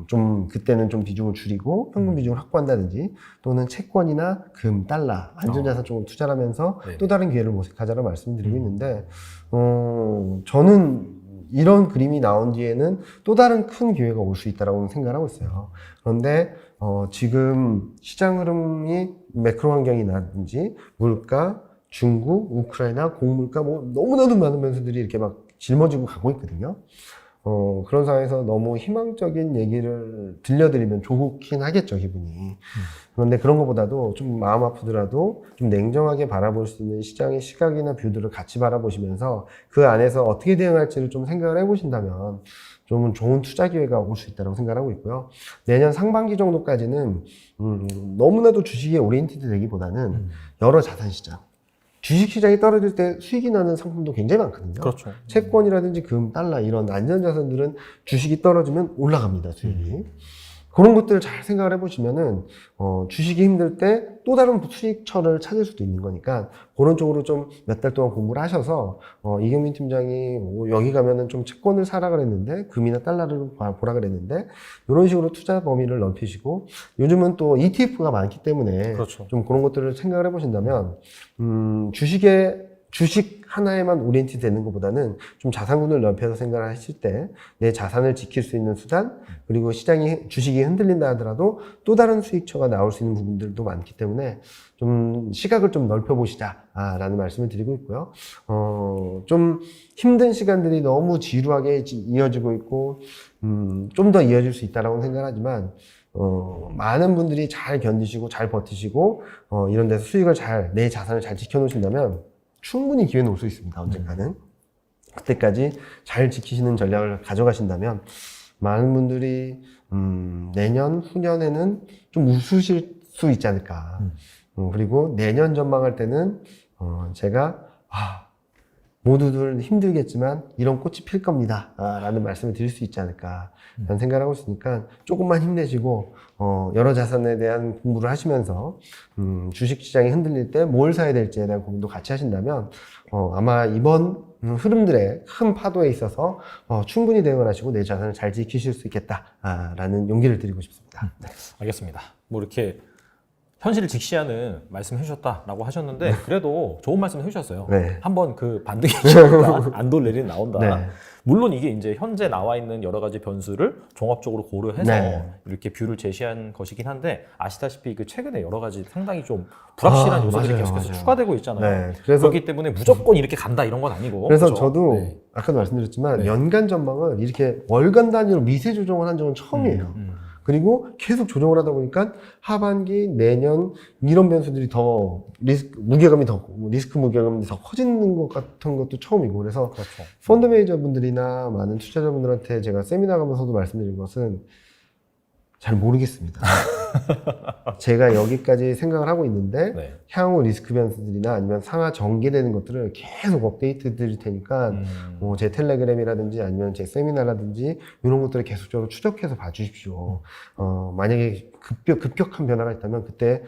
좀 그때는 좀 비중을 줄이고 평균 비중을 확보한다든지 또는 채권이나 금, 달러, 안전자산 쪽으로 투자를 하면서 네. 또 다른 기회를 모색하자고 말씀드리고 있는데 저는 이런 그림이 나온 뒤에는 또 다른 큰 기회가 올 수 있다고 생각을 하고 있어요. 그런데 지금 시장 흐름이 매크로 환경이라든지 물가, 중국, 우크라이나, 공물가 뭐 너무나도 많은 변수들이 이렇게 막 짊어지고 가고 있거든요. 그런 상황에서 너무 희망적인 얘기를 들려드리면 좋긴 하겠죠, 기분이. 그런데 그런 것보다도 좀 마음 아프더라도 좀 냉정하게 바라볼 수 있는 시장의 시각이나 뷰들을 같이 바라보시면서 그 안에서 어떻게 대응할지를 좀 생각을 해보신다면 좀 좋은 투자 기회가 올 수 있다고 생각하고 있고요. 내년 상반기 정도까지는 너무나도 주식에 오리엔티드 되기보다는 여러 자산 시장, 주식시장이 떨어질 때 수익이 나는 상품도 굉장히 많거든요. 그렇죠. 채권이라든지 금, 달러 이런 안전자산들은 주식이 떨어지면 올라갑니다, 수익이. 그런 것들을 잘 생각을 해보시면은 주식이 힘들 때 또 다른 수익처를 찾을 수도 있는 거니까 그런 쪽으로 좀 몇 달 동안 공부를 하셔서 이경민 팀장이 여기 가면은 좀 채권을 사라 그랬는데 금이나 달러를 보라 그랬는데 이런 식으로 투자 범위를 넓히시고 요즘은 또 ETF가 많기 때문에 그렇죠. 좀 그런 것들을 생각을 해보신다면 주식 하나에만 오리엔티 되는 것보다는 좀 자산군을 넓혀서 생각을 하실 때 내 자산을 지킬 수 있는 수단 그리고 주식이 흔들린다 하더라도 또 다른 수익처가 나올 수 있는 부분들도 많기 때문에 좀 시각을 좀 넓혀보시자 라는 말씀을 드리고 있고요. 좀 힘든 시간들이 너무 지루하게 이어지고 있고 좀 더 이어질 수 있다라고 생각하지만 많은 분들이 잘 견디시고 잘 버티시고 이런 데서 수익을 내 자산을 잘 지켜놓으신다면 충분히 기회는 올 수 있습니다. 언젠가는. 그때까지 잘 지키시는 전략을 가져가신다면 많은 분들이 내년, 후년에는 좀 웃으실 수 있지 않을까. 그리고 내년 전망할 때는 제가 모두들 힘들겠지만 이런 꽃이 필 겁니다. 라는 말씀을 드릴 수 있지 않을까. 라는 생각을 하고 있으니까 조금만 힘내시고 여러 자산에 대한 공부를 하시면서 주식시장이 흔들릴 때 뭘 사야 될지에 대한 고민도 같이 하신다면 아마 이번 흐름들의 큰 파도에 있어서 충분히 대응을 하시고 내 자산을 잘 지키실 수 있겠다라는 용기를 드리고 싶습니다. 네. 알겠습니다. 뭐 이렇게 현실을 직시하는 말씀 해주셨다라고 하셨는데 그래도 좋은 말씀 해주셨어요. 네. 한번 그 반등이 있다가 안돌레리 나온다. 네. 물론 이게 이제 현재 나와 있는 여러 가지 변수를 종합적으로 고려해서 네. 이렇게 뷰를 제시한 것이긴 한데 아시다시피 그 최근에 여러 가지 상당히 좀 불확실한 요소들이 맞아요, 계속해서 맞아요. 추가되고 있잖아요. 네. 그래서 그렇기 때문에 무조건 이렇게 간다 이런 건 아니고. 그래서 그렇죠? 저도 네. 아까도 말씀드렸지만 네. 연간 전망을 이렇게 월간 단위로 미세 조정을 한 적은 처음이에요. 그리고 계속 조정을 하다 보니까 하반기, 내년 이런 변수들이 더 리스크 무게감이 더 커지는 것 같은 것도 처음이고 그래서 그렇죠. 펀드 매니저 분들이나 많은 투자자분들한테 제가 세미나 가면서도 말씀드린 것은 잘 모르겠습니다. 제가 여기까지 생각을 하고 있는데 네. 향후 리스크 변수들이나 아니면 상하 전개되는 것들을 계속 업데이트 드릴 테니까 뭐 제 텔레그램이라든지 아니면 제 세미나라든지 이런 것들을 계속적으로 추적해서 봐주십시오. 만약에 급격한 변화가 있다면 그때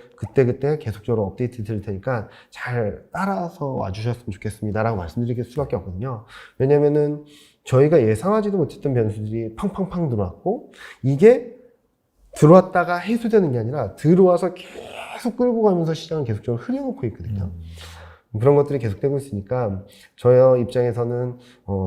계속적으로 업데이트 드릴 테니까 잘 따라서 와주셨으면 좋겠습니다라고 말씀드릴 수밖에 없거든요. 왜냐면은 저희가 예상하지도 못했던 변수들이 팡팡팡 들어왔고 이게 들어왔다가 해소되는 게 아니라 들어와서 계속 끌고 가면서 시장을 계속적으로 흐려놓고 있거든요. 그런 것들이 계속되고 있으니까 저희 입장에서는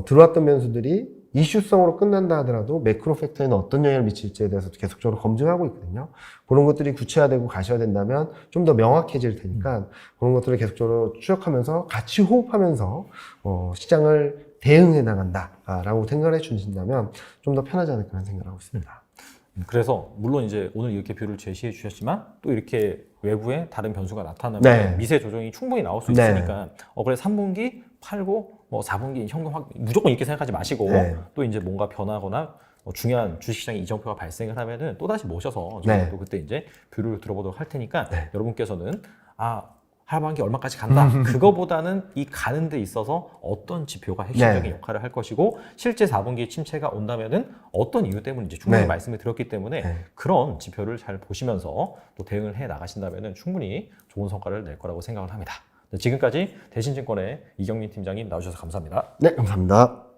들어왔던 변수들이 이슈성으로 끝난다 하더라도 매크로 팩터에는 어떤 영향을 미칠지에 대해서 계속적으로 검증하고 있거든요. 그런 것들이 구체화되고 가셔야 된다면 좀 더 명확해질 테니까 그런 것들을 계속적으로 추적하면서 같이 호흡하면서 시장을 대응해 나간다라고 생각을 해 주신다면 좀 더 편하지 않을까 하는 생각을 하고 있습니다. 그래서 물론 이제 오늘 이렇게 뷰를 제시해 주셨지만 또 이렇게 외부에 다른 변수가 나타나면 네. 미세 조정이 충분히 나올 수 네. 있으니까 그래 3분기 팔고 뭐 4분기 현금 무조건 이렇게 생각하지 마시고 또 이제 뭔가 변하거나 중요한 주식시장에 이정표가 발생을 하면은 또 다시 모셔서 저희가 또 그때 이제 뷰를 들어보도록 할 테니까 여러분께서는 하반기 얼마까지 간다. 그거보다는 이 가는 데 있어서 어떤 지표가 핵심적인 역할을 할 것이고 실제 4분기 침체가 온다면은 어떤 이유 때문인지 충분히 말씀을 드렸기 때문에 그런 지표를 잘 보시면서 또 대응을 해 나가신다면은 충분히 좋은 성과를 낼 거라고 생각을 합니다. 지금까지 대신증권의 이경민 팀장님 나와주셔서 감사합니다. 네, 감사합니다.